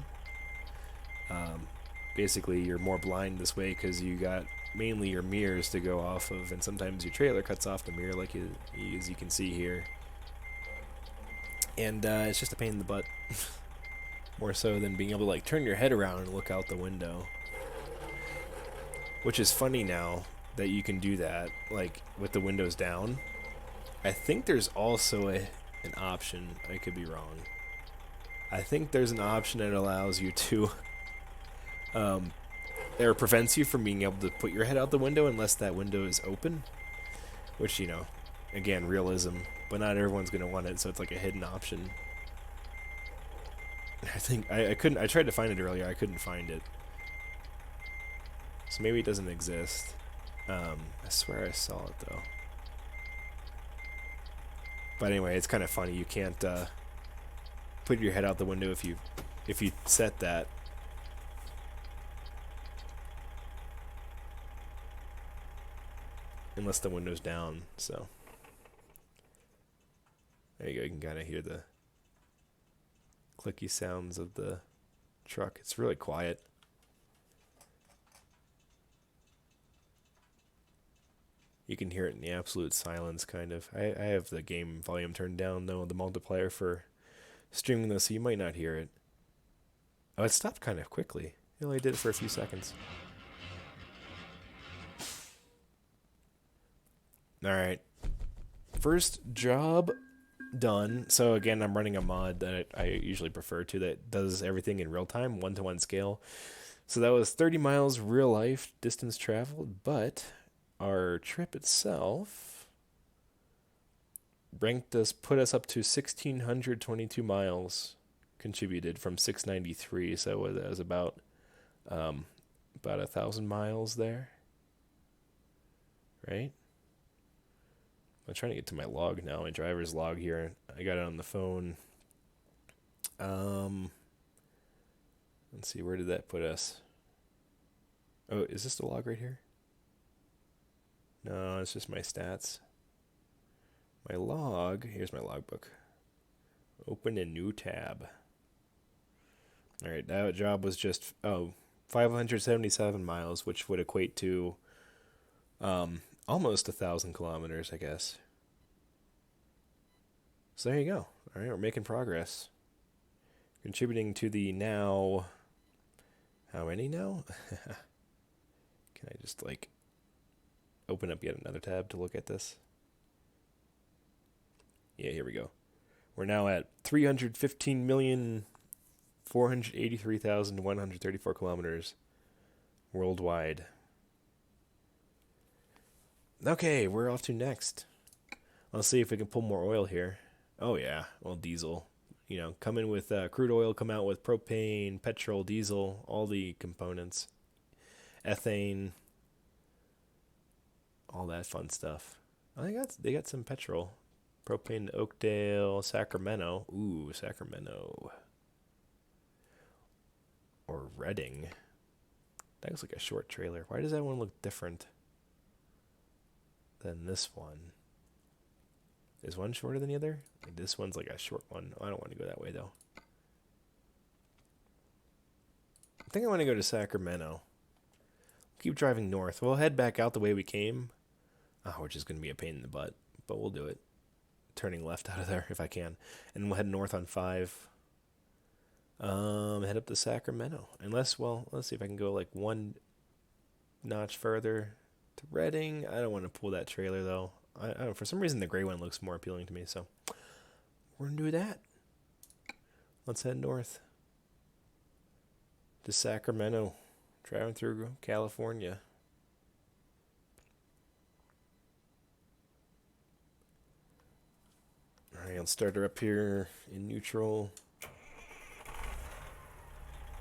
Basically, you're more blind this way because you got mainly your mirrors to go off of, and sometimes your trailer cuts off the mirror, like as you can see here. And it's just a pain in the butt, more so than being able to like turn your head around and look out the window. Which is funny now that you can do that, like with the windows down. I think there's also an option. I could be wrong. I think there's an option that allows you to, or prevents you from being able to put your head out the window unless that window is open. Which, you know, again, realism, but not everyone's gonna want it, so it's like a hidden option. I think I couldn't. I tried to find it earlier. I couldn't find it. So maybe it doesn't exist. I swear I saw it though. But anyway, it's kind of funny. You can't put your head out the window if you set that. Unless the window's down, so. There you go, you can kind of hear the clicky sounds of the truck. It's really quiet. You can hear it in the absolute silence, kind of. I have the game volume turned down, though, the multiplier for streaming this, so you might not hear it. Oh, it stopped kind of quickly. It only did it for a few seconds. Alright. First job done. So again, I'm running a mod that I usually prefer to that does everything in real time, 1-to-1 scale. So that was 30 miles real life distance traveled, but our trip itself put us up to 1,622 miles contributed from 693. So that was about 1,000 miles there, right? I'm trying to get to my log now, my driver's log here. I got it on the phone. Let's see, where did that put us? Oh, is this the log right here? No, it's just my stats. My log, here's my logbook. Open a new tab. Alright, that job was just, 577 miles, which would equate to almost 1,000 kilometers, I guess. So there you go. All right, we're making progress. Contributing to the now... How many now? Can I just, like, open up yet another tab to look at this? Yeah, here we go. We're now at 315,483,134 kilometers worldwide. Okay, we're off to next. Let's see if we can pull more oil here. Oh yeah, well, diesel. You know, come in with crude oil, come out with propane, petrol, diesel, all the components. Ethane. All that fun stuff. Oh, they got some petrol. Propane to Oakdale, Sacramento. Ooh, Sacramento. Or Redding. That looks like a short trailer. Why does that one look different than this one? Is one shorter than the other? Like this one's like a short one. Oh, I don't want to go that way though. I think I want to go to Sacramento. Keep driving north. We'll head back out the way we came. Which is going to be a pain in the butt, but we'll do it. Turning left out of there if I can. And we'll head north on 5. Head up to Sacramento. Unless, well, let's see if I can go like one notch further to Redding. I don't want to pull that trailer though. I don't know, for some reason the gray one looks more appealing to me, so we're going to do that. Let's head north to Sacramento, driving through California. All Alright, let's start her up here in neutral.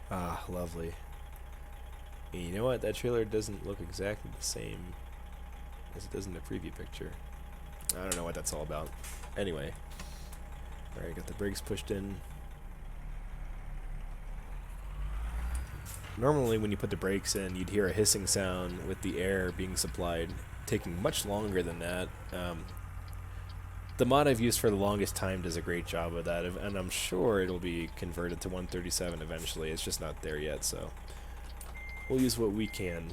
Ah, lovely. And you know what? That trailer doesn't look exactly the same as it does in the preview picture. I don't know what that's all about. Anyway. Alright, got the brakes pushed in. Normally when you put the brakes in, you'd hear a hissing sound with the air being supplied, taking much longer than that. The mod I've used for the longest time does a great job of that, and I'm sure it'll be converted to 137 eventually. It's just not there yet, so we'll use what we can.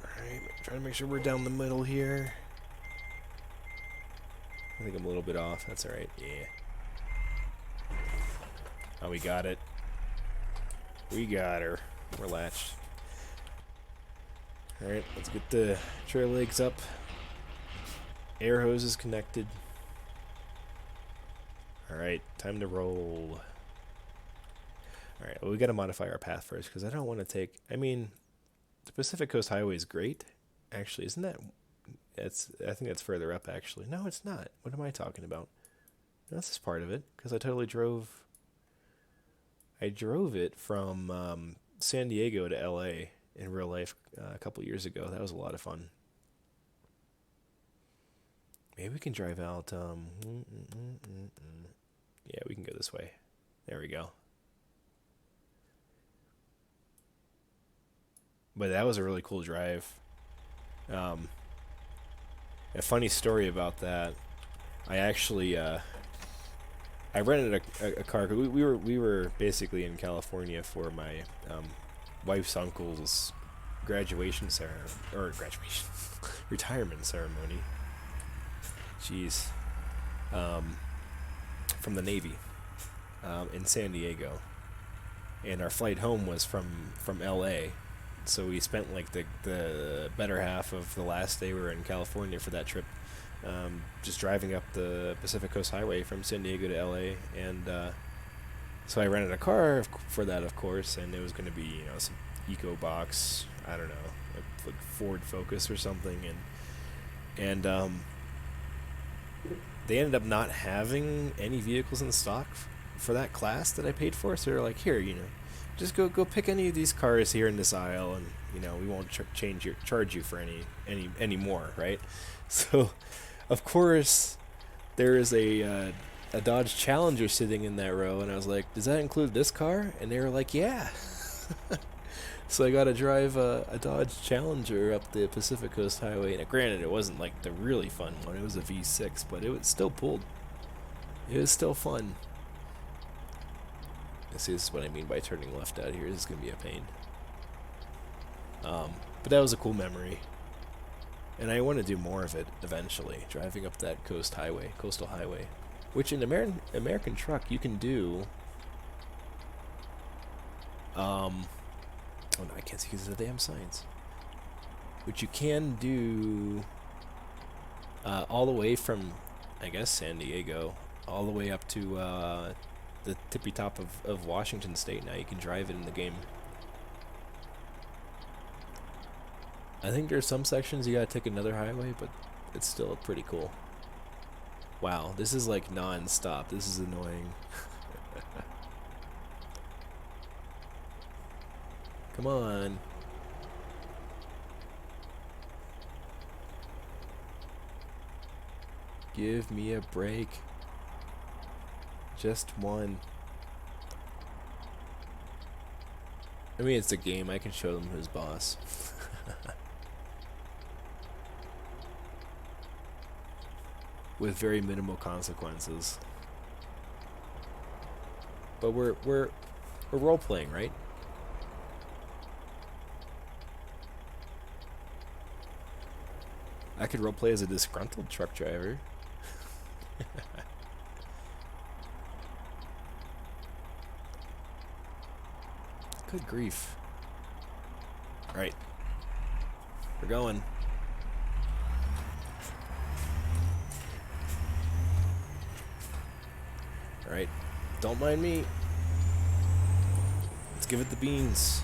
Alright, trying to make sure we're down the middle here. I think I'm a little bit off. That's alright. Yeah. Oh, we got it. We got her. We're latched. Alright, let's get the trail legs up. Air hose is connected. Alright, time to roll. Alright, well, we gotta modify our path first, because I don't want to take... I mean, the Pacific Coast Highway is great. Actually, isn't that... I think that's further up, actually. No, it's not. What am I talking about? That's just part of it, because I totally drove... I drove it from San Diego to LA in real life a couple years ago. That was a lot of fun. Maybe we can drive out... Yeah, we can go this way. There we go. But that was a really cool drive. A funny story about that. I actually I rented a car. We were basically in California for my wife's uncle's graduation ceremony, or retirement ceremony. Jeez. From the Navy in San Diego, and our flight home was from LA. So we spent like the better half of the last day we were in California for that trip, just driving up the Pacific Coast Highway from San Diego to LA, and so I rented a car for that, of course, and it was going to be, you know, some EcoBox, I don't know, like Ford Focus or something, and they ended up not having any vehicles in stock for that class that I paid for, so they're like, here, you know, just go pick any of these cars here in this aisle, and you know, we won't charge you for any more, right? So, of course, there is a Dodge Challenger sitting in that row, and I was like, does that include this car? And they were like, yeah. So I got to drive a Dodge Challenger up the Pacific Coast Highway. And granted, it wasn't like the really fun one; it was a V6, but it was still pulled. It was still fun. See, this is what I mean by turning left out here. This is going to be a pain. But that was a cool memory. And I want to do more of it eventually, driving up that coastal highway. Which in American truck you can do... oh no, I can't see because of the damn signs. Which you can do all the way from, I guess, San Diego, all the way up to... the tippy top of Washington State. Now you can drive it in the game. I think there's some sections you gotta take another highway, but it's still pretty cool. Wow, this is like non-stop. This is annoying. Come on. Give me a break. Just one. I mean, it's a game. I can show them who's boss. With very minimal consequences. But we're role playing, right? I could role play as a disgruntled truck driver. Good grief. Alright. We're going. Alright, don't mind me. Let's give it the beans.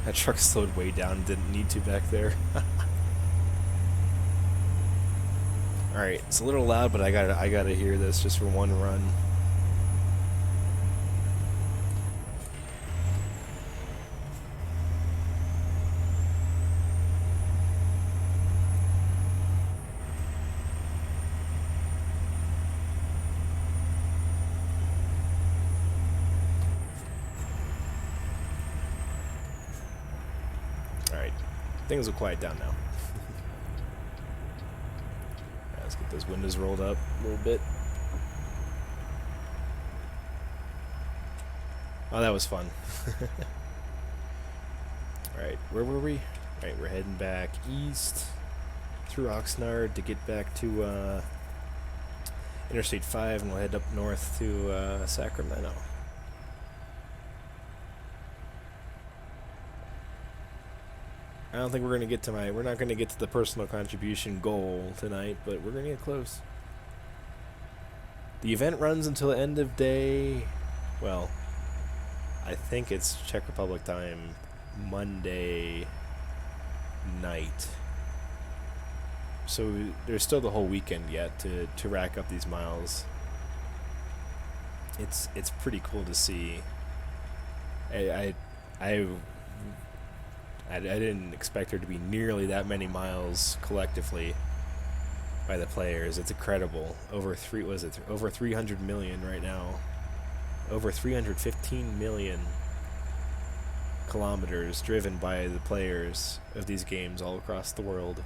That truck slowed way down, didn't need to back there. Alright, it's a little loud, but I gotta hear this just for one run. Alright, things will quiet down now. Let's get those windows rolled up a little bit. Oh, that was fun. Alright, where were we? Alright, we're heading back east through Oxnard to get back to Interstate 5, and we'll head up north to Sacramento. I don't think we're gonna get to we're not gonna get to the personal contribution goal tonight, but we're gonna get close. The event runs until the end of day, well, I think it's Czech Republic time, Monday night. So there's still the whole weekend yet to rack up these miles. It's pretty cool to see. I didn't expect there to be nearly that many miles collectively by the players. It's incredible. Over 300 million right now. Over 315 million kilometers driven by the players of these games all across the world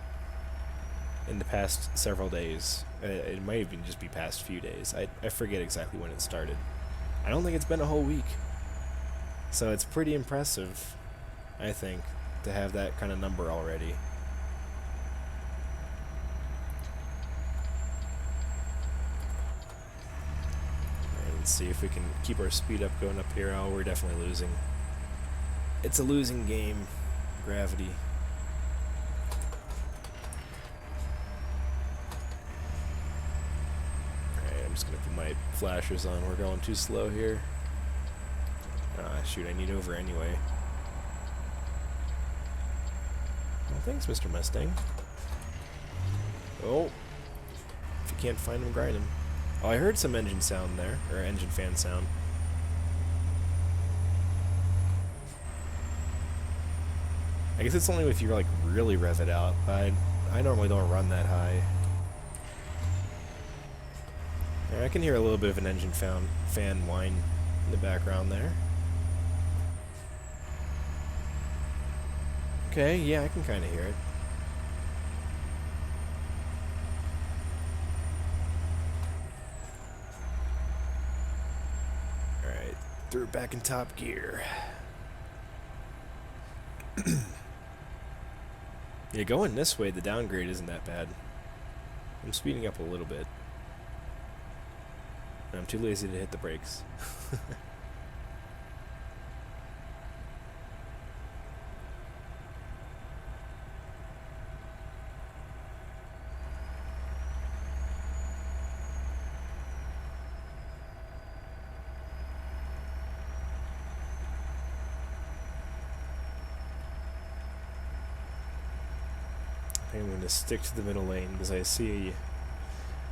in the past several days. It might even just be past few days. I forget exactly when it started. I don't think it's been a whole week. So it's pretty impressive, I think, to have that kind of number already. And let's see if we can keep our speed up going up here. Oh, we're definitely losing. It's a losing game. Gravity. Alright, I'm just gonna put my flashers on. We're going too slow here. Ah, shoot, I need over anyway. Well, thanks, Mr. Mustang. Oh. If you can't find him, grind him. Oh, I heard some engine sound there, or engine fan sound. I guess it's only if you like really rev it out. I normally don't run that high. Yeah, I can hear a little bit of an engine fan whine in the background there. Okay, yeah, I can kind of hear it. Alright, threw it back in top gear. Yeah, going this way, the downgrade isn't that bad. I'm speeding up a little bit. I'm too lazy to hit the brakes. I'm going to stick to the middle lane because I see,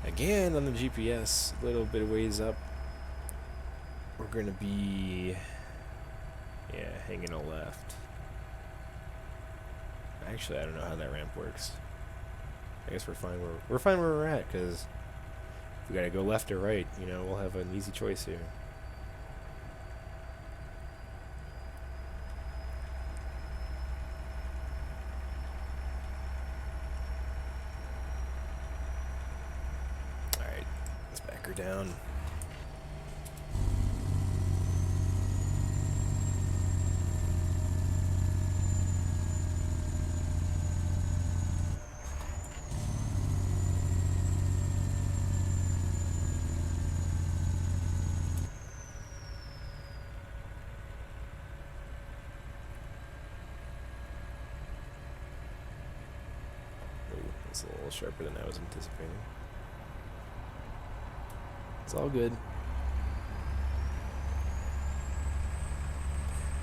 again on the GPS, a little bit of ways up, we're going to be, yeah, hanging a left. Actually, I don't know how that ramp works. I guess we're fine where we're at, because if we got to go left or right, you know, we'll have an easy choice here. Down. little sharper than I was anticipating. It's all good.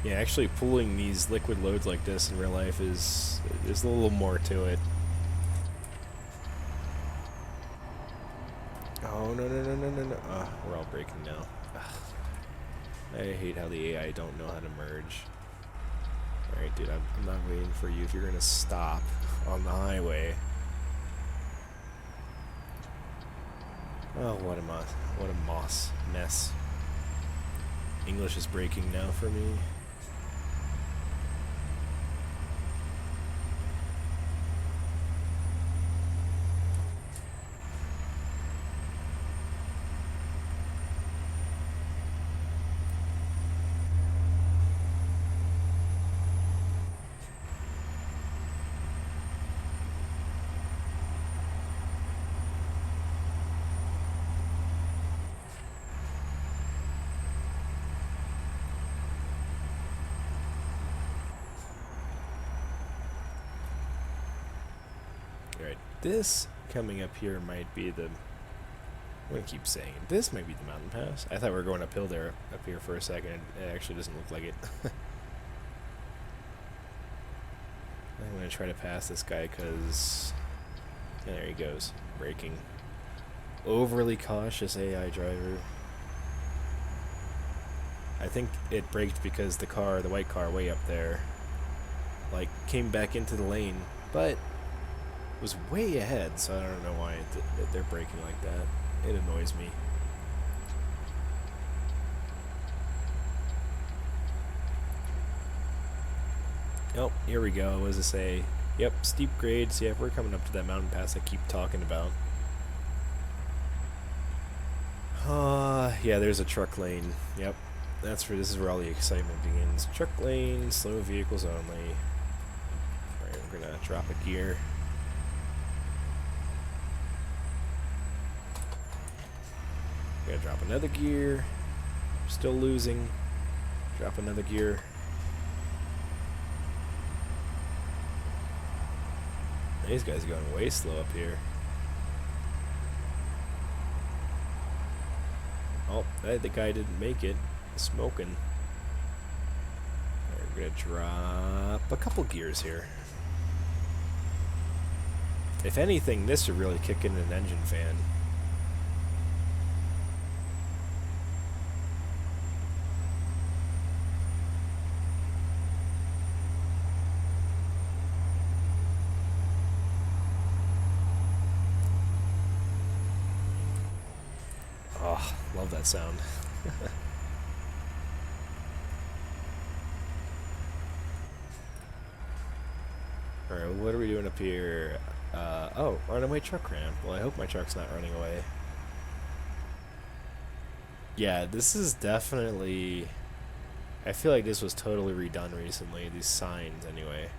Yeah, actually pulling these liquid loads like this in real life there's a little more to it. Oh, no. We're all braking now. Ugh. I hate how the AI don't know how to merge. Alright, dude, I'm not waiting for you if you're gonna stop on the highway. Oh, what a mess. English is breaking now for me. Alright, this coming up here might be the... I'm going to keep saying it. This might be the mountain pass. I thought we were going uphill there, up here for a second. It actually doesn't look like it. I'm going to try to pass this guy because... Yeah, there he goes. Braking. Overly cautious AI driver. I think it braked because the white car way up there, like, came back into the lane, but was way ahead, so I don't know why they're braking like that. It annoys me. Oh, here we go. What does it say? Yep, steep grades. Yeah, we're coming up to that mountain pass I keep talking about. Yeah, there's a truck lane. Yep, this is where all the excitement begins. Truck lane, slow vehicles only. Alright, we're gonna drop a gear. Gotta drop another gear. Still losing. Drop another gear. These guys are going way slow up here. Oh, the guy didn't make it. Smoking. Right, we're gonna drop a couple gears here. If anything, this should really kick in an engine fan. Oh, love that sound. Alright, well, what are we doing up here? Oh, runaway truck ramp. Well, I hope my truck's not running away. Yeah, this is definitely... I feel like this was totally redone recently, these signs anyway.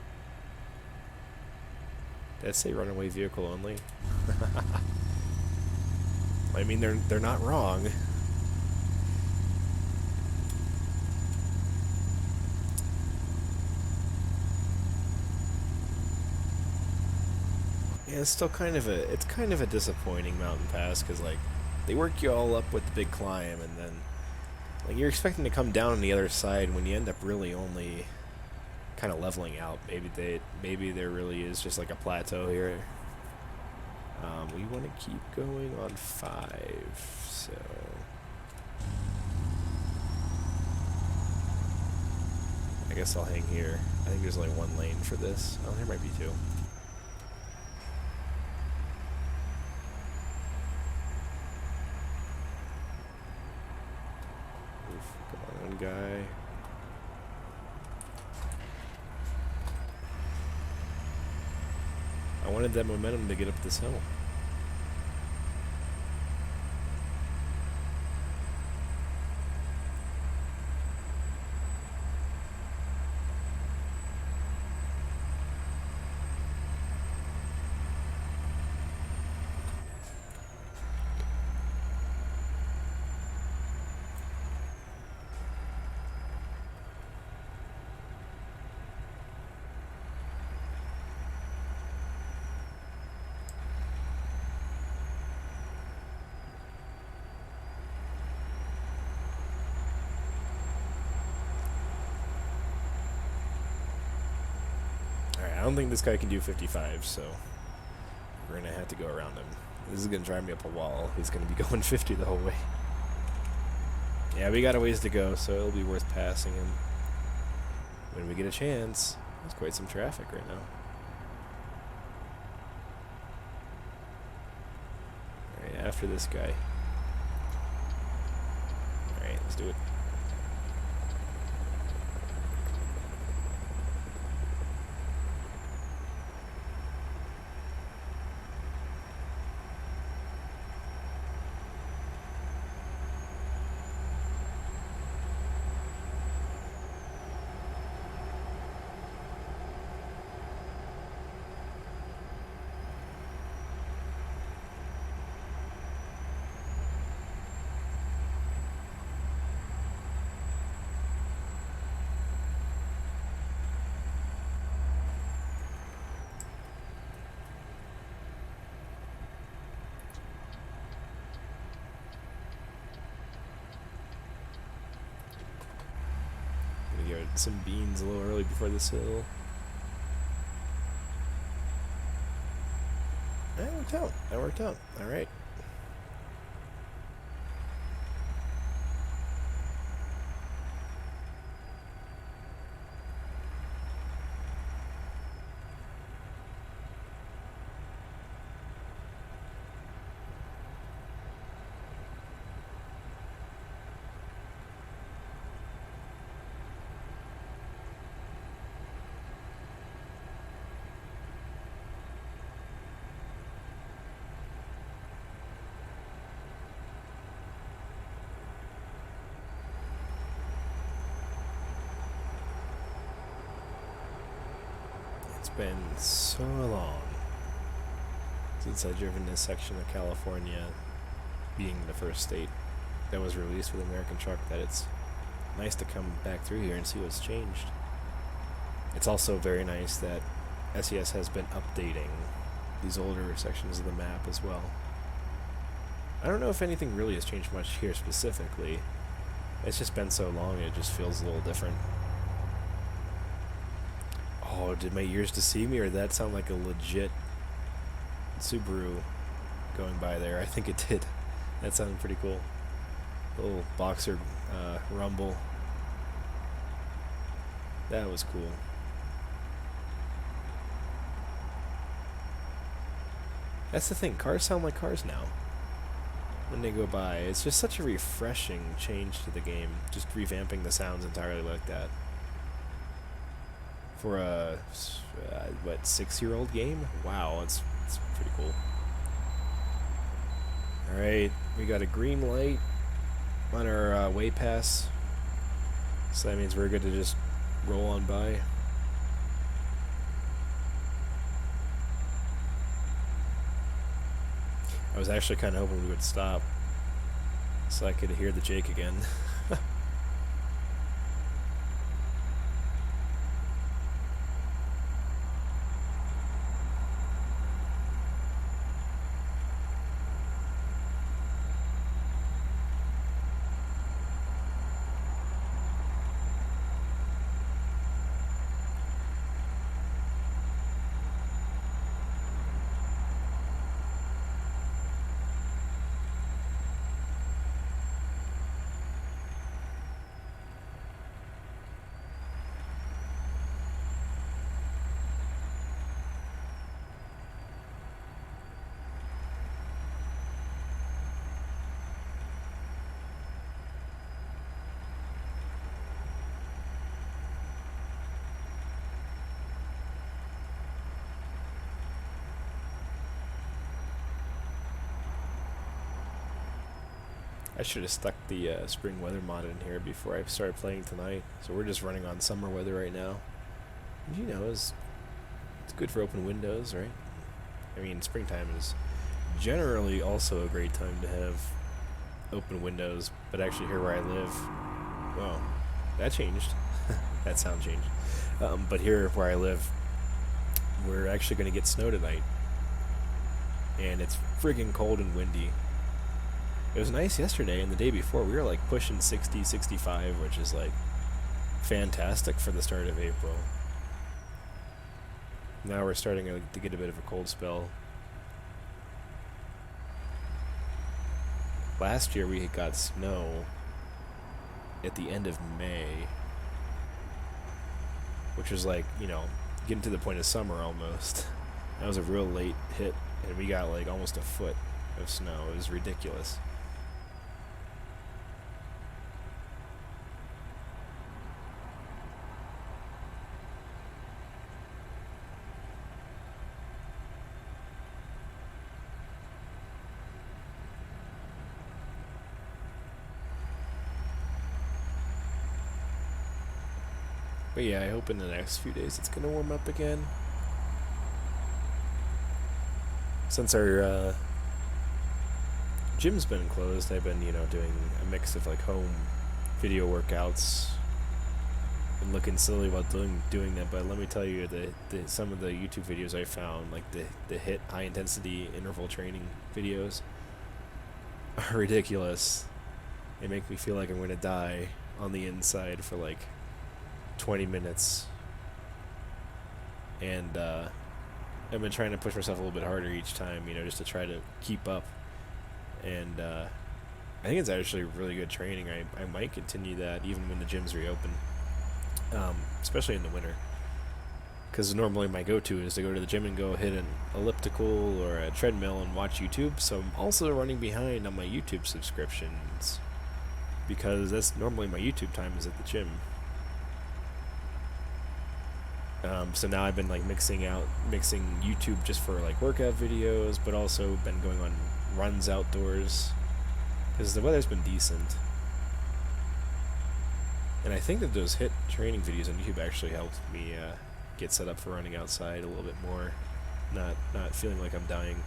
Did it say runaway vehicle only? I mean, they're not wrong. Yeah, it's still kind of a disappointing mountain pass because like they work you all up with the big climb and then like you're expecting to come down on the other side when you end up really only kind of leveling out. Maybe there really is just like a plateau here. We want to keep going on 5, so... I guess I'll hang here. I think there's only one lane for this. Oh, there might be 2. Oof, come on, guy. I wanted that momentum to get up this hill. don't think this guy can do 55, so we're going to have to go around him. This is going to drive me up a wall. He's going to be going 50 the whole way. Yeah, we got a ways to go, so it'll be worth passing him when we get a chance. There's quite some traffic right now. Alright, after this guy. Alright, let's do it. Some beans a little early before this hill. That worked out. That worked out. All right. It's been so long since I've driven this section of California, being the first state that was released with American Truck, that it's nice to come back through here and see what's changed. It's also very nice that SES has been updating these older sections of the map as well. I don't know if anything really has changed much here specifically. It's just been so long, it just feels a little different. Oh, did my ears deceive me, or did that sound like a legit Subaru going by there? I think it did. That sounded pretty cool. Little boxer rumble. That was cool. That's the thing, cars sound like cars now when they go by. It's just such a refreshing change to the game, just revamping the sounds entirely like that. For a, what, 6-year-old game? Wow, it's pretty cool. Alright, we got a green light on our way pass, so that means we're good to just roll on by. I was actually kind of hoping we would stop so I could hear the Jake again. I should have stuck the spring weather mod in here before I started playing tonight. So we're just running on summer weather right now. And, you know, it's good for open windows, right? I mean, springtime is generally also a great time to have open windows, but actually here where I live, well, that changed. That sound changed. But here where I live, we're actually going to get snow tonight. And it's friggin' cold and windy. It was nice yesterday, and the day before we were like pushing 60, 65, which is like fantastic for the start of April. Now we're starting to get a bit of a cold spell. Last year we got snow at the end of May, which was like, you know, getting to the point of summer almost. That was a real late hit, and we got like almost a foot of snow. It was ridiculous. But yeah, I hope in the next few days it's gonna warm up again. Since our gym's been closed, I've been, you know, doing a mix of like home video workouts and looking silly while doing that. But let me tell you, some of the YouTube videos I found, like the HIIT high intensity interval training videos, are ridiculous. They make me feel like I'm gonna die on the inside for like 20 minutes, and I've been trying to push myself a little bit harder each time, you know, just to try to keep up, and I think it's actually really good training. I might continue that even when the gyms reopen, especially in the winter, because normally my go-to is to go to the gym and go hit an elliptical or a treadmill and watch YouTube. So I'm also running behind on my YouTube subscriptions, because that's normally my YouTube time is at the gym. So now I've been like mixing YouTube just for like workout videos, but also been going on runs outdoors because the weather's been decent. And I think that those HIIT training videos on YouTube actually helped me get set up for running outside a little bit more, not feeling like I'm dying,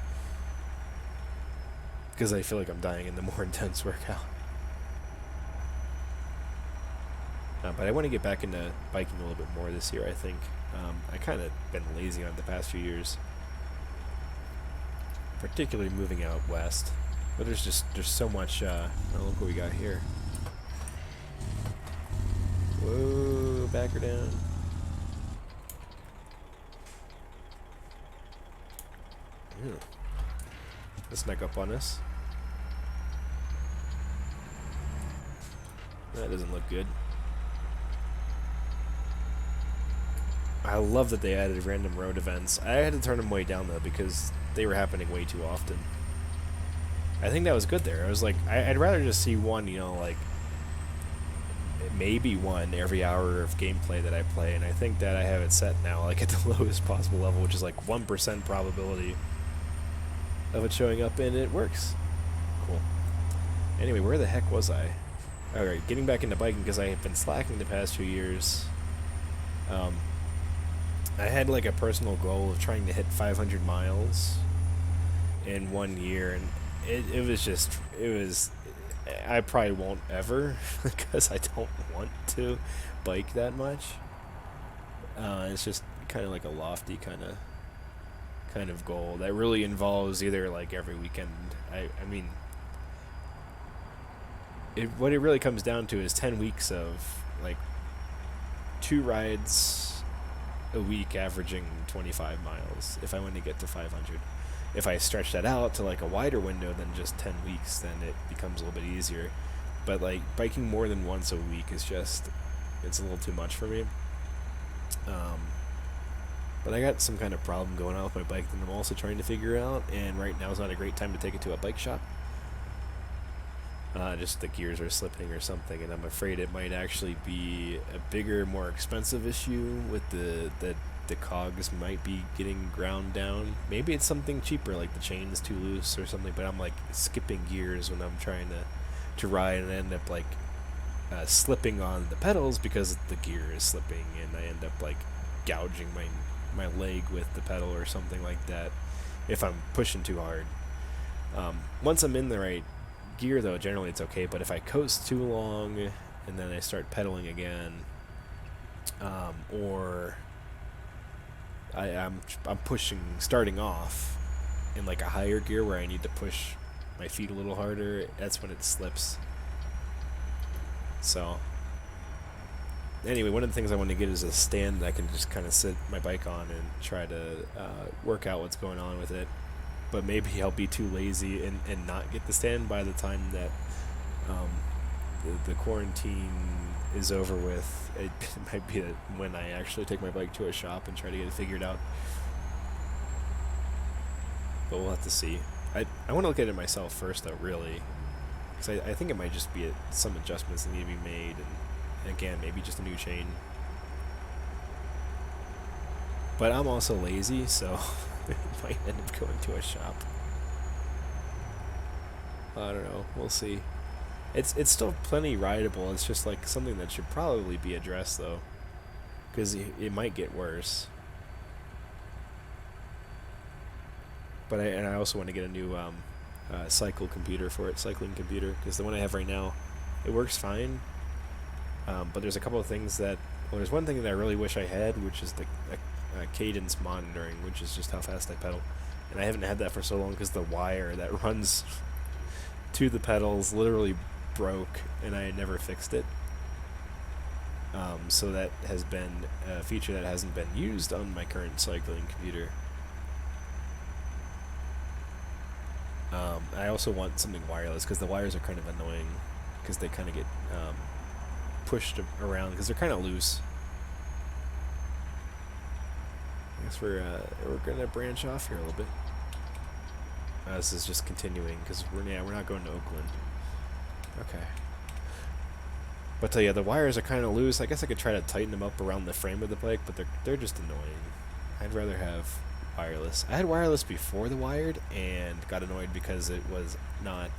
because I feel like I'm dying in the more intense workout. But I want to get back into biking a little bit more this year, I think. I kind of been lazy on it the past few years, particularly moving out west. But there's so much. Oh, look what we got here. Whoa, back her down. Let's sneak up on us. That doesn't look good. I love that they added random road events. I had to turn them way down though because they were happening way too often. I think that was good there. I was like, I'd rather just see one, you know, like maybe one every hour of gameplay that I play, and I think that I have it set now like at the lowest possible level, which is like 1% probability of it showing up, and it works. Cool. Anyway, where the heck was I? Alright, getting back into biking because I have been slacking the past few years. I had like a personal goal of trying to hit 500 miles in 1 year, and it was I probably won't ever because I don't want to bike that much. It's just kind of like a lofty kind of goal that really involves either like every weekend. I mean, what it really comes down to is 10 weeks of like 2 rides a week averaging 25 miles if I want to get to 500. If I stretch that out to like a wider window than just 10 weeks, then it becomes a little bit easier. But like biking more than once a week is just, it's a little too much for me. But I got some kind of problem going on with my bike that I'm also trying to figure out, and right now is not a great time to take it to a bike shop. Just the gears are slipping or something, and I'm afraid it might actually be a bigger, more expensive issue with the cogs might be getting ground down. Maybe it's something cheaper, like the chain's too loose or something, but I'm like skipping gears when I'm trying to ride, and I end up like slipping on the pedals because the gear is slipping, and I end up like gouging my leg with the pedal or something like that if I'm pushing too hard. Once I'm in the right gear though, generally it's okay, but if I coast too long and then I start pedaling again, or I'm starting off in like a higher gear where I need to push my feet a little harder, that's when it slips. So anyway, one of the things I want to get is a stand that I can just kind of sit my bike on and try to work out what's going on with it. But maybe I'll be too lazy and not get the stand by the time that um, the quarantine is over with. It might be when I actually take my bike to a shop and try to get it figured out. But we'll have to see. I want to look at it myself first, though, really. Because I think it might just be some adjustments that need to be made. And again, maybe just a new chain. But I'm also lazy, so it might end up going to a shop. I don't know. We'll see. It's still plenty rideable. It's just like something that should probably be addressed, though. Because it might get worse. But I also want to get a new cycling computer, because the one I have right now, it works fine. But there's a couple of things that, well, there's one thing that I really wish I had, which is the cadence monitoring, which is just how fast I pedal. And I haven't had that for so long because the wire that runs to the pedals literally broke, and I had never fixed it. So that has been a feature that hasn't been used on my current cycling computer. I also want something wireless because the wires are kind of annoying because they kind of get pushed around because they're kind of loose. I guess we're gonna branch off here a little bit. This is just continuing because we're not going to Oakland. Okay. But yeah, the wires are kind of loose. I guess I could try to tighten them up around the frame of the bike, but they're just annoying. I'd rather have wireless. I had wireless before the wired and got annoyed because it was not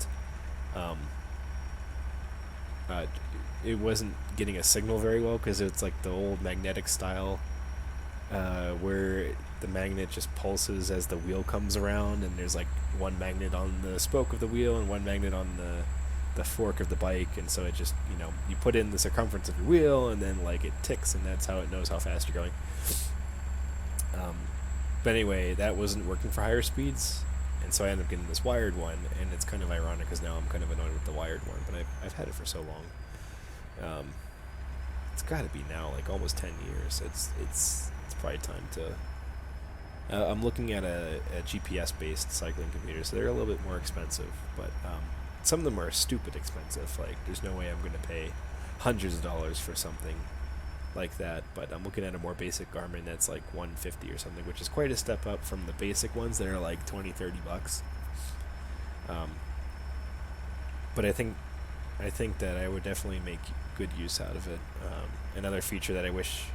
it wasn't getting a signal very well because it's like the old magnetic style where the magnet just pulses as the wheel comes around, and there's like one magnet on the spoke of the wheel and one magnet on the fork of the bike, and so it just, you put in the circumference of your wheel and then like it ticks, and that's how it knows how fast you're going. But anyway, that wasn't working for higher speeds, and so I ended up getting this wired one, and it's kind of ironic because now I'm kind of annoyed with the wired one, but I've had it for so long. It's got to be now like almost 10 years. It's probably time to... I'm looking at a GPS-based cycling computer, so they're a little bit more expensive, but some of them are stupid expensive. Like, there's no way I'm going to pay hundreds of dollars for something like that, but I'm looking at a more basic Garmin that's like $150 or something, which is quite a step up from the basic ones that are like $20-30. But I think that I would definitely make good use out of it. Another feature that I wish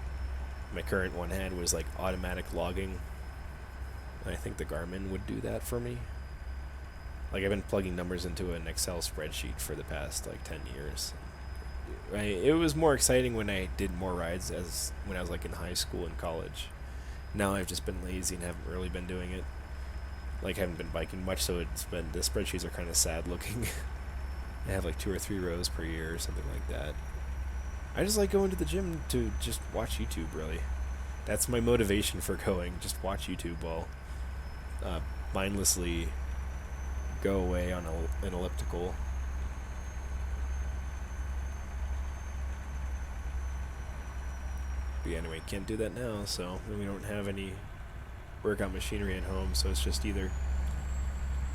my current one had was like automatic logging. I think the Garmin would do that for me. Like, I've been plugging numbers into an Excel spreadsheet for the past like 10 years. It was more exciting when I did more rides when I was like in high school and college. Now I've just been lazy and haven't really been doing it. Like, I haven't been biking much, so the spreadsheets are kind of sad looking. I have like 2 or 3 rows per year or something like that. I just like going to the gym to just watch YouTube, really. That's my motivation for going. Just watch YouTube while mindlessly go away on an elliptical. But anyway, can't do that now, so we don't have any workout machinery at home, so it's just either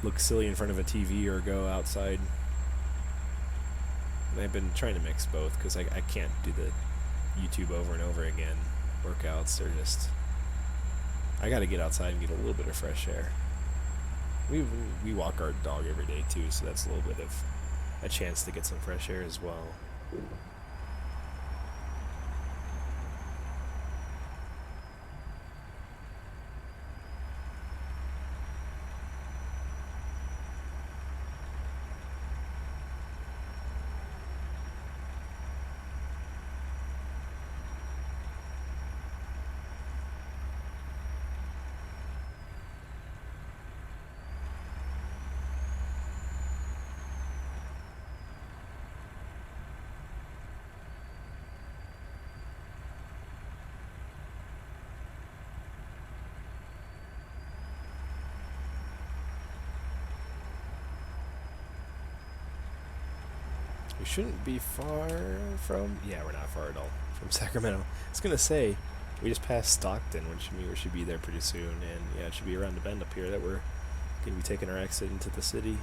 look silly in front of a TV or go outside. And I've been trying to mix both because I can't do the YouTube over and over again workouts. They're just... I gotta get outside and get a little bit of fresh air. We walk our dog every day too, so that's a little bit of a chance to get some fresh air as well. We shouldn't be far from... Yeah, we're not far at all. from Sacramento. I was gonna say, we just passed Stockton, which means we should be there pretty soon, and yeah, it should be around the bend up here that we're gonna be taking our exit into the city.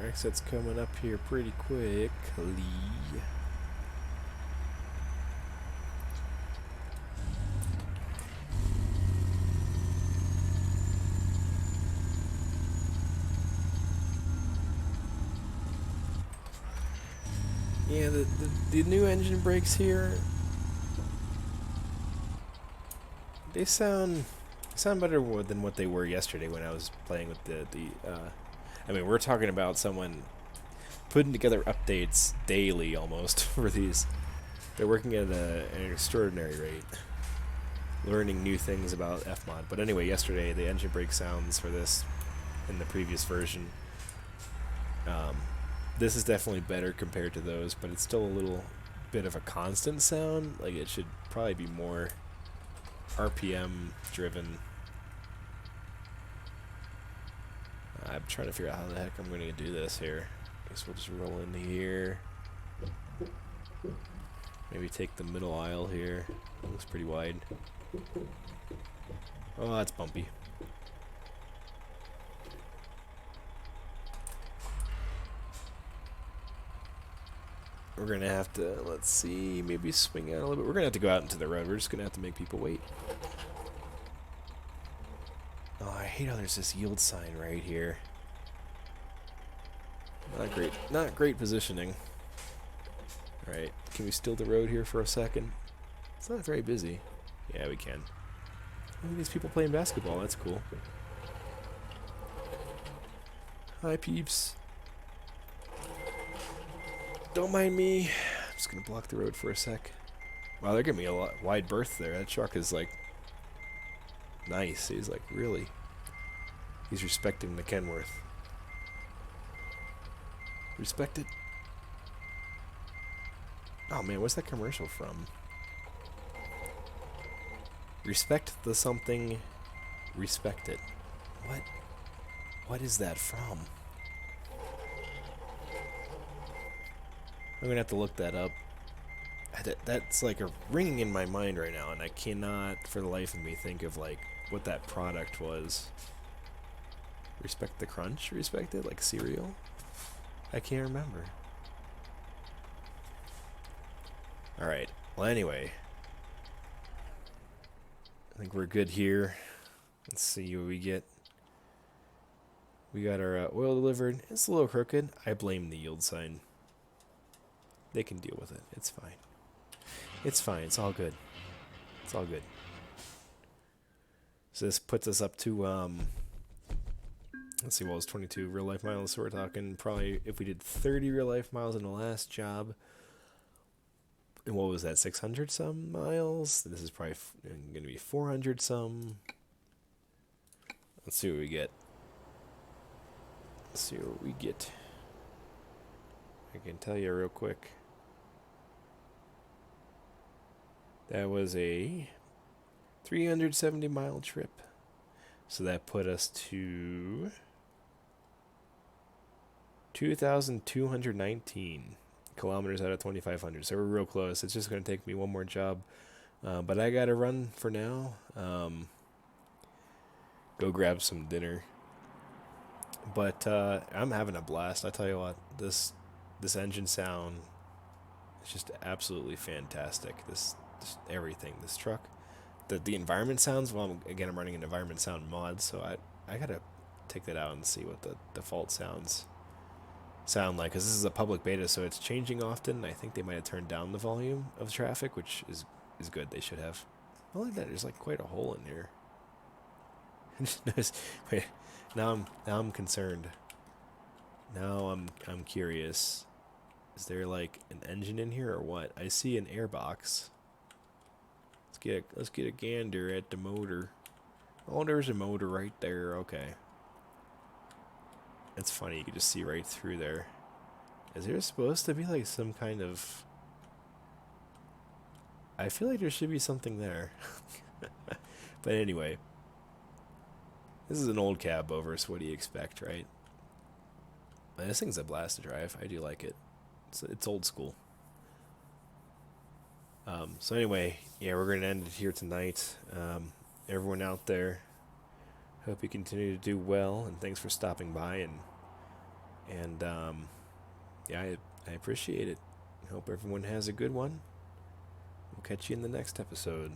Our exit's coming up here pretty quickly. Yeah, the new engine brakes here, they sound better than what they were yesterday when I was playing with I mean, we're talking about someone putting together updates daily almost for these. They're working at an extraordinary rate, learning new things about Fmod. But anyway, yesterday the engine brake sounds for this in the previous version. This is definitely better compared to those, but it's still a little bit of a constant sound. Like, it should probably be more RPM driven. I'm trying to figure out how the heck I'm going to do this here. I guess we'll just roll into here. Maybe take the middle aisle here. It looks pretty wide. Oh, that's bumpy. We're going to have to, let's see, maybe swing out a little bit. We're going to have to go out into the road. We're just going to have to make people wait. Oh, I hate how there's this yield sign right here. Not great positioning. Alright, can we steal the road here for a second? It's not very busy. Yeah, we can. Look at these people playing basketball, that's cool. Hi, peeps. Don't mind me. I'm just gonna block the road for a sec. Wow, they're giving me a wide berth there. That truck is like nice. He's like really. He's respecting the Kenworth. Respect it. Oh man, what's that commercial from? Respect the something. Respect it. What? What is that from? I'm gonna have to look that up. That's like ringing in my mind right now, and I cannot, for the life of me, think of like what that product was. Respect the crunch? Respect it? Like cereal? I can't remember. Alright, well anyway. I think we're good here. Let's see what we get. We got our oil delivered. It's a little crooked. I blame the yield sign. They can deal with it. It's fine. It's fine. It's all good. It's all good. So this puts us up to, let's see, what was 22 real life miles? So we're talking probably if we did 30 real life miles in the last job. And what was that, 600 some miles? This is probably going to be 400 some. Let's see what we get. Let's see what we get. I can tell you real quick. That was a 370 mile trip. So that put us to 2,219 kilometers out of 2,500. So we're real close. It's just going to take me one more job. But I got to run for now. Go grab some dinner. But I'm having a blast. I tell you what, this engine sound is just absolutely fantastic. This everything. This truck, the environment sounds. Well, I'm running an environment sound mod, so I gotta take that out and see what the default sounds sound like. Because this is a public beta, so it's changing often. I think they might have turned down the volume of traffic, which is is good. They should have. Oh, look at that. There's like quite a hole in here. I just noticed. Wait, now I'm concerned. Now I'm curious. Is there like an engine in here or what? I see an airbox. Let's get a gander at the motor. Oh, there's a motor right there. Okay. It's funny, you can just see right through there. Is there supposed to be like some kind of... I feel like there should be something there. But anyway. This is an old cab over, so what do you expect, right? But this thing's a blast to drive. I do like it. It's old school. So anyway, yeah, we're going to end it here tonight. Everyone out there, hope you continue to do well, and thanks for stopping by, and yeah, I appreciate it. Hope everyone has a good one. We'll catch you in the next episode.